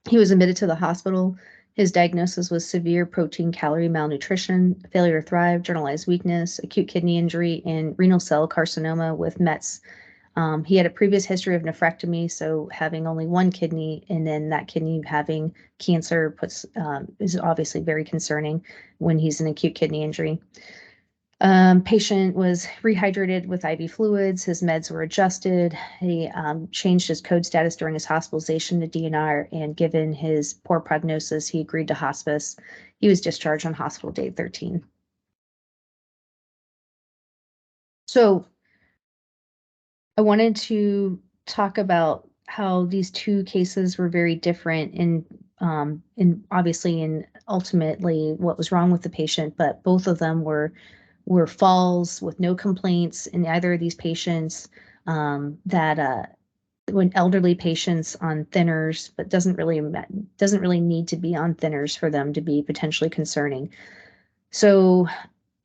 He was admitted to the hospital. His diagnosis was severe protein calorie malnutrition, failure to thrive, generalized weakness, acute kidney injury, and renal cell carcinoma with METs. He had a previous history of nephrectomy, so having only one kidney and then that kidney having cancer is obviously very concerning when he's an acute kidney injury. Patient was rehydrated with IV fluids. His meds were adjusted. He changed his code status during his hospitalization to DNR, and given his poor prognosis, he agreed to hospice. He was discharged on hospital day 13. So I wanted to talk about how these two cases were very different in obviously in ultimately what was wrong with the patient, but both of them were falls with no complaints in either of these patients, when elderly patients on thinners, but doesn't really need to be on thinners for them to be potentially concerning. So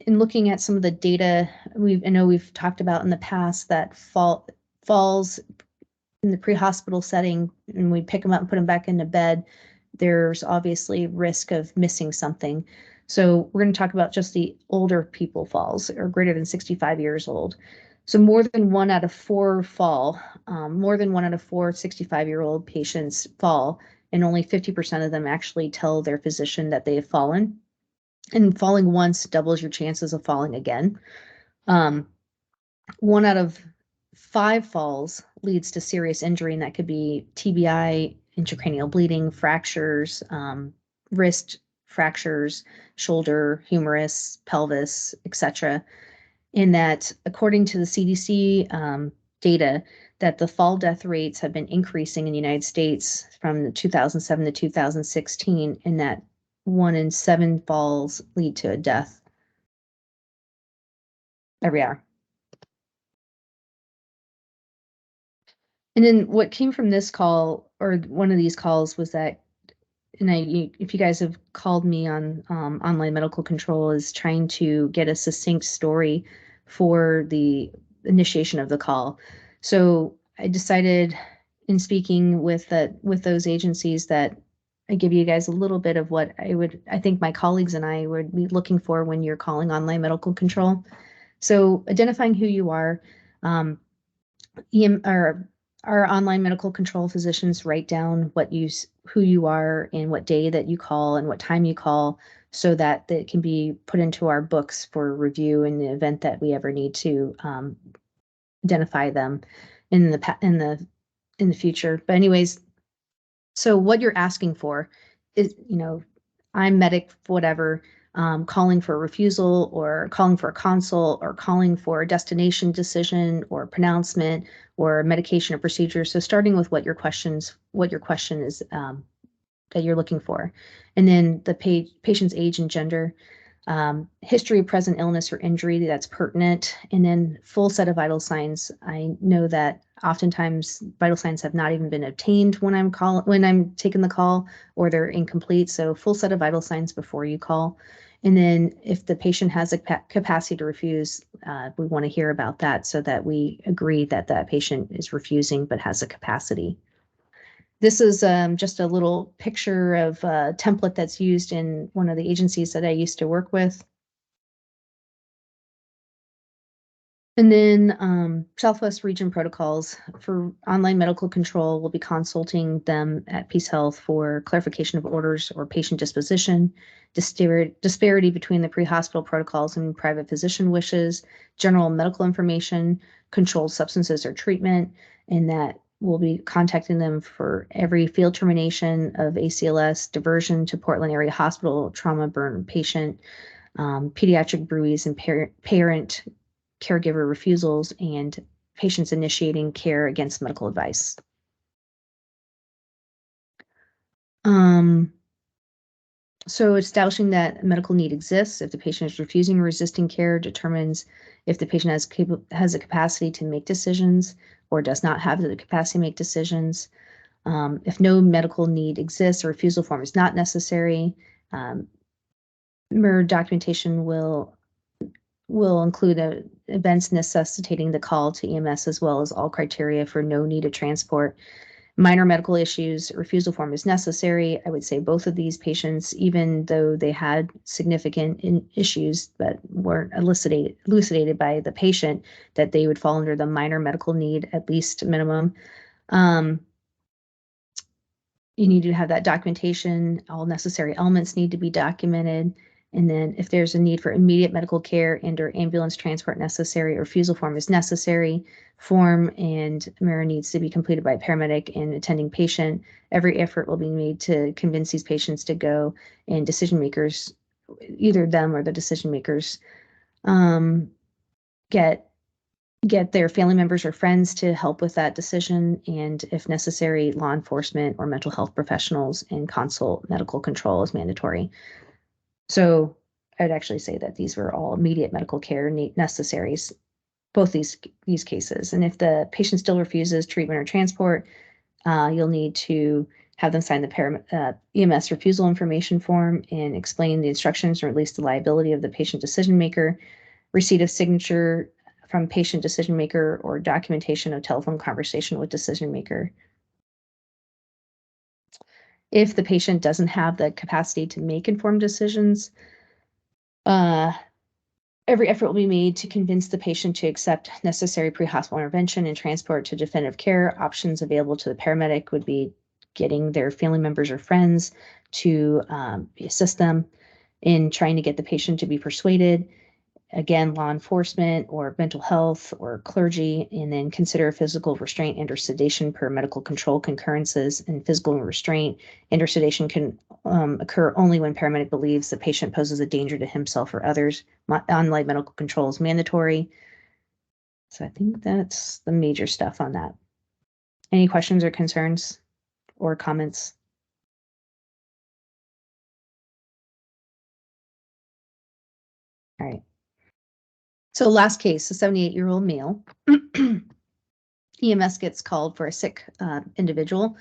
in looking at some of the data, I know we've talked about in the past that falls in the pre-hospital setting, and we pick them up and put them back into bed, there's obviously risk of missing something. So we're going to talk about just the older people falls, or greater than 65 years old. So more than 1 out of 4 fall, more than 1 out of 4 65-year-old patients fall, and only 50% of them actually tell their physician that they have fallen. And falling once doubles your chances of falling again. 1 out of 5 falls leads to serious injury, and that could be TBI, intracranial bleeding, fractures, wrist fractures, shoulder, humerus, pelvis, etc. In that, according to the CDC data, that the fall death rates have been increasing in the United States from 2007 to 2016, and that 1 in 7 falls lead to a death every hour. And then what came from this call, or one of these calls, was that, and if you guys have called me on online medical control, is trying to get a succinct story for the initiation of the call. So I decided, in speaking with those agencies, that I give you guys a little bit of what I think my colleagues and I would be looking for when you're calling online medical control. So identifying who you are, our online medical control physicians write down who you are and what day that you call and what time you call, so that it can be put into our books for review in the event that we ever need to identify them in the future. But anyways, so what you're asking for is, I'm medic, whatever, calling for a refusal, or calling for a consult, or calling for a destination decision or pronouncement, or medication or procedure. So starting with what your question is that you're looking for, and then the patient's age and gender, history of present illness or injury that's pertinent, and then full set of vital signs. I know that oftentimes vital signs have not even been obtained when I'm taking the call, or they're incomplete. So full set of vital signs before you call. And then if the patient has a capacity to refuse, we want to hear about that, so that we agree that that patient is refusing but has a capacity. This is just a little picture of a template that's used in one of the agencies that I used to work with. And then Southwest Region protocols for online medical control. We'll be consulting them at Peace Health for clarification of orders or patient disposition, disparity between the pre-hospital protocols and private physician wishes, general medical information, controlled substances or treatment, and that we'll be contacting them for every field termination of ACLS, diversion to Portland area hospital, trauma burn patient, pediatric bruise and parent caregiver refusals, and patients initiating care against medical advice. So establishing that medical need exists. If the patient is refusing or resisting care, determines if the patient has a capacity to make decisions or does not have the capacity to make decisions. If no medical need exists, a refusal form is not necessary. MER documentation will include events necessitating the call to EMS, as well as all criteria for no needed transport. Minor medical issues, refusal form is necessary. I would say both of these patients, even though they had significant issues that weren't elucidated by the patient, that they would fall under the minor medical need, at least minimum. You need to have that documentation. All necessary elements need to be documented. And then if there's a need for immediate medical care and/or ambulance transport necessary, or refusal form is necessary, form and mirror needs to be completed by a paramedic and attending patient. Every effort will be made to convince these patients to go, and decision makers, either them or the decision makers, get their family members or friends to help with that decision, and if necessary, law enforcement or mental health professionals, and consult medical control is mandatory. So I'd actually say that these were all immediate medical care necessaries, both these cases. And if the patient still refuses treatment or transport, you'll need to have them sign the EMS refusal information form and explain the instructions and release the liability of the patient decision maker, receipt of signature from patient decision maker, or documentation of telephone conversation with decision maker. If the patient doesn't have the capacity to make informed decisions, every effort will be made to convince the patient to accept necessary pre-hospital intervention and transport to definitive care. Options available to the paramedic would be getting their family members or friends to assist them in trying to get the patient to be persuaded. Again, law enforcement or mental health or clergy, and then consider physical restraint and or sedation per medical control concurrences. And physical restraint and or sedation can occur only when paramedic believes the patient poses a danger to himself or others. On-light medical control is mandatory. So I think that's the major stuff on that. Any questions or concerns or comments? All right. So last case, a 78-year-old male. EMS gets called for a sick individual.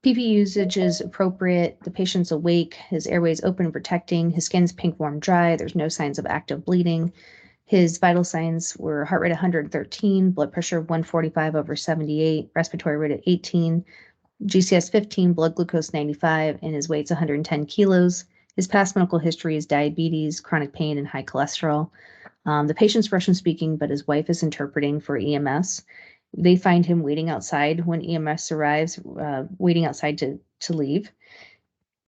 PPE usage is appropriate. The patient's awake. His airway's open and protecting. His skin's pink, warm, dry. There's no signs of active bleeding. His vital signs were heart rate 113, blood pressure 145/78, respiratory rate at 18, GCS 15, blood glucose 95, and his weight's 110 kilos. His past medical history is diabetes, chronic pain, and high cholesterol. The patient's Russian speaking, but his wife is interpreting for EMS. They find him waiting outside when EMS arrives, waiting outside to leave.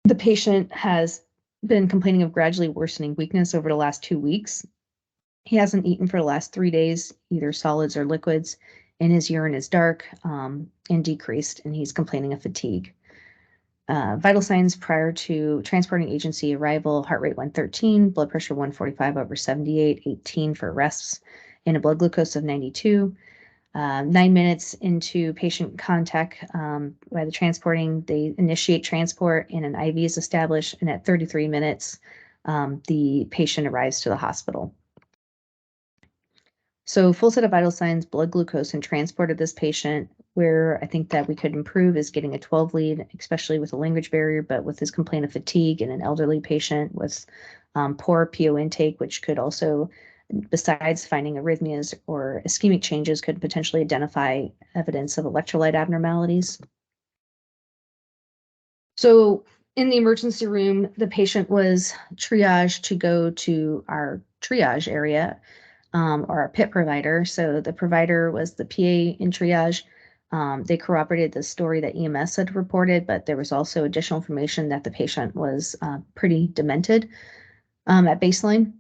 The patient has been complaining of gradually worsening weakness over the last 2 weeks. He hasn't eaten for the last 3 days, either solids or liquids, and his urine is dark and decreased, and he's complaining of fatigue. Vital signs prior to transporting agency arrival: heart rate 113, blood pressure 145/78, 18 for rests, and a blood glucose of 92. 9 minutes into patient contact by the transporting, they initiate transport and an IV is established, and at 33 minutes, the patient arrives to the hospital. So full set of vital signs, blood glucose, and transport of this patient. Where I think that we could improve is getting a 12 lead, especially with a language barrier, but with his complaint of fatigue in an elderly patient with poor PO intake, which could also, besides finding arrhythmias or ischemic changes, could potentially identify evidence of electrolyte abnormalities. So in the emergency room, the patient was triaged to go to our triage area, or our PIT provider. So the provider was the PA in triage. They corroborated the story that EMS had reported, but there was also additional information that the patient was pretty demented at baseline.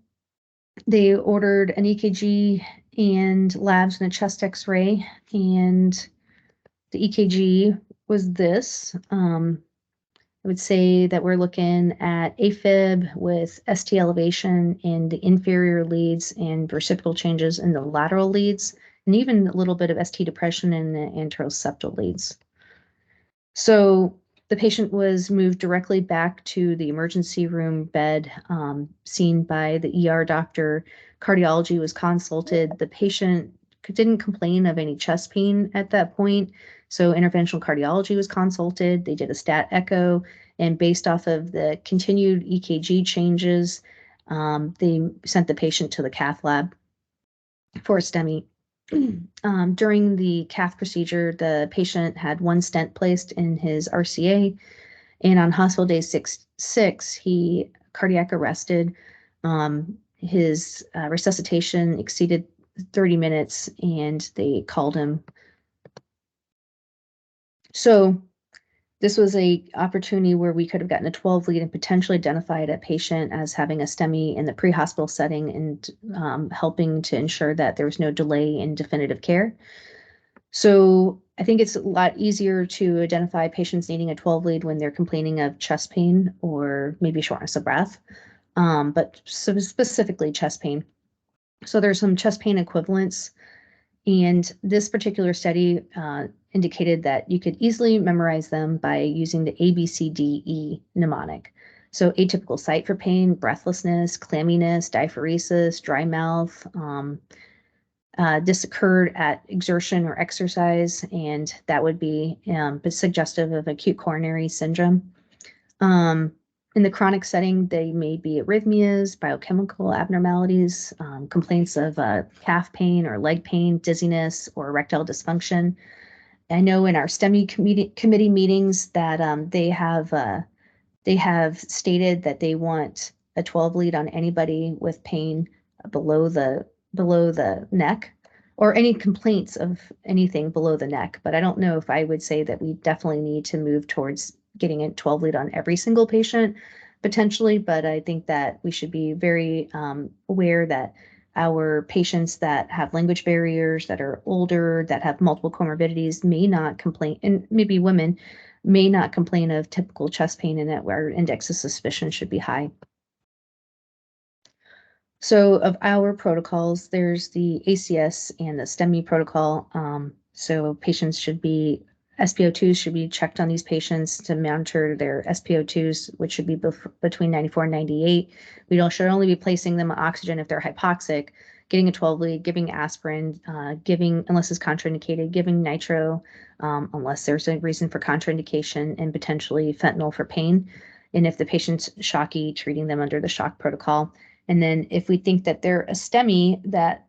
They ordered an EKG and labs and a chest x-ray, and the EKG was this. I would say that we're looking at AFib with ST elevation in the inferior leads and reciprocal changes in the lateral leads, and even a little bit of ST depression in the anteroseptal leads. So the patient was moved directly back to the emergency room bed, seen by the ER doctor. Cardiology was consulted. The patient didn't complain of any chest pain at that point. So interventional cardiology was consulted. They did a stat echo, and based off of the continued EKG changes, They sent the patient to the cath lab for a STEMI. During the cath procedure, the patient had one stent placed in his RCA, and on hospital day 6, he cardiac arrested. His resuscitation exceeded 30 minutes, and they called him. So this was a opportunity where we could have gotten a 12 lead and potentially identified a patient as having a STEMI in the pre-hospital setting and helping to ensure that there was no delay in definitive care. So I think it's a lot easier to identify patients needing a 12 lead when they're complaining of chest pain or maybe shortness of breath, but specifically chest pain. So there's some chest pain equivalents. And this particular study indicated that you could easily memorize them by using the ABCDE mnemonic. So atypical site for pain, breathlessness, clamminess, diaphoresis, dry mouth. This occurred at exertion or exercise, and that would be suggestive of acute coronary syndrome. In the chronic setting, they may be arrhythmias, biochemical abnormalities, complaints of calf pain or leg pain, dizziness, or erectile dysfunction. I know in our STEMI committee meetings that they have stated that they want a 12 lead on anybody with pain below the neck, or any complaints of anything below the neck. But I don't know if I would say that we definitely need to move towards getting a 12 lead on every single patient potentially, but I think that we should be very aware that our patients that have language barriers, that are older, that have multiple comorbidities may not complain, and maybe women may not complain of typical chest pain, and that our index of suspicion should be high. So of our protocols, there's the ACS and the STEMI protocol. So patients should be, SpO2s should be checked on these patients to monitor their SpO2s, which should be between 94 and 98. We should only be placing them on oxygen if they're hypoxic, getting a 12 lead, giving aspirin, giving, unless it's contraindicated, giving nitro, unless there's a reason for contraindication, and potentially fentanyl for pain. And if the patient's shocky, treating them under the shock protocol. And then if we think that they're a STEMI, that,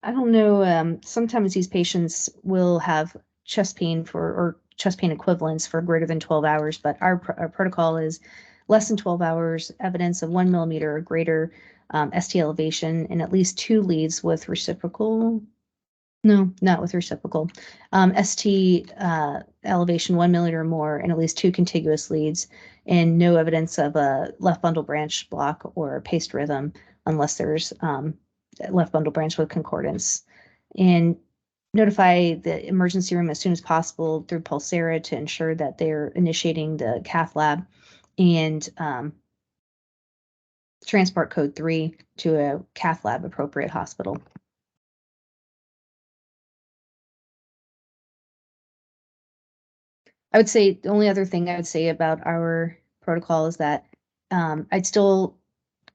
I don't know, sometimes these patients will have chest pain or chest pain equivalents for greater than 12 hours, but our protocol is less than 12 hours, evidence of 1 millimeter or greater ST elevation, and at least 2 leads with reciprocal. No, not with reciprocal. ST elevation 1 millimeter or more, and at least 2 contiguous leads, and no evidence of a left bundle branch block or paced rhythm unless there's left bundle branch with concordance. And notify the emergency room as soon as possible through Pulsera to ensure that they're initiating the cath lab, and transport code 3 to a cath lab appropriate hospital. I would say the only other thing I would say about our protocol is that I'd still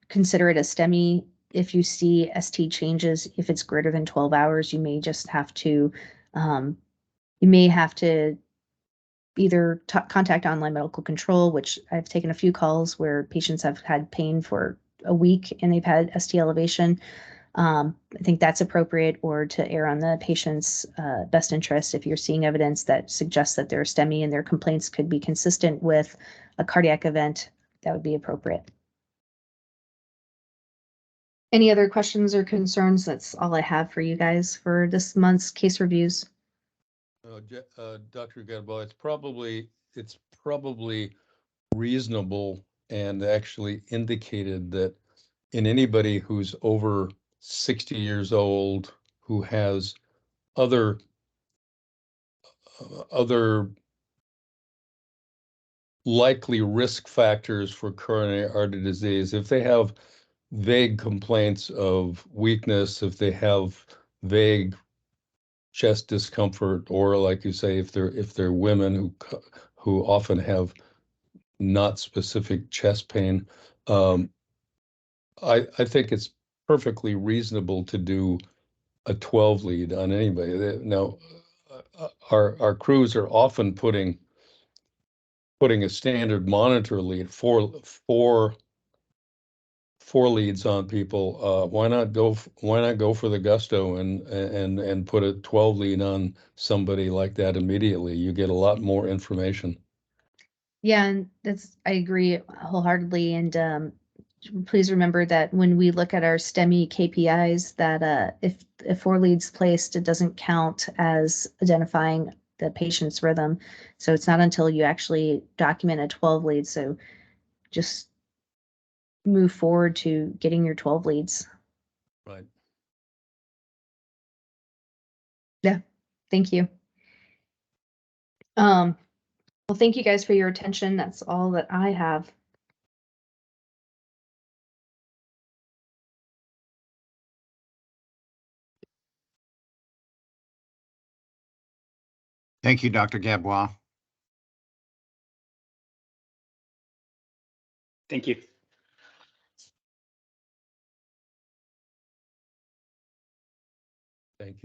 consider it a STEMI. If you see ST changes, if it's greater than 12 hours, you may just have to, either contact online medical control, which I've taken a few calls where patients have had pain for a week and they've had ST elevation. I think that's appropriate, or to err on the patient's best interest. If you're seeing evidence that suggests that they're STEMI and their complaints could be consistent with a cardiac event, that would be appropriate. Any other questions or concerns? That's all I have for you guys for this month's case reviews. Dr. Gadbois, it's probably reasonable and actually indicated that in anybody who's over 60 years old, who has other likely risk factors for coronary artery disease, if they have vague complaints of weakness, if they have vague chest discomfort, or like you say, if they're women who often have not specific chest pain, I think it's perfectly reasonable to do a 12 lead on anybody. Now, our crews are often putting a standard monitor lead, four 4 leads on people, why not go for the gusto and put a 12 lead on somebody like that immediately? You get a lot more information. Yeah, and I agree wholeheartedly. And please remember that when we look at our STEMI KPIs, that if 4 leads placed, it doesn't count as identifying the patient's rhythm. So it's not until you actually document a 12 lead. So just move forward to getting your 12 leads. Right. Yeah, thank you. Well, thank you guys for your attention. That's all that I have. Thank you, Dr. Gadbois. Thank you. Thank you.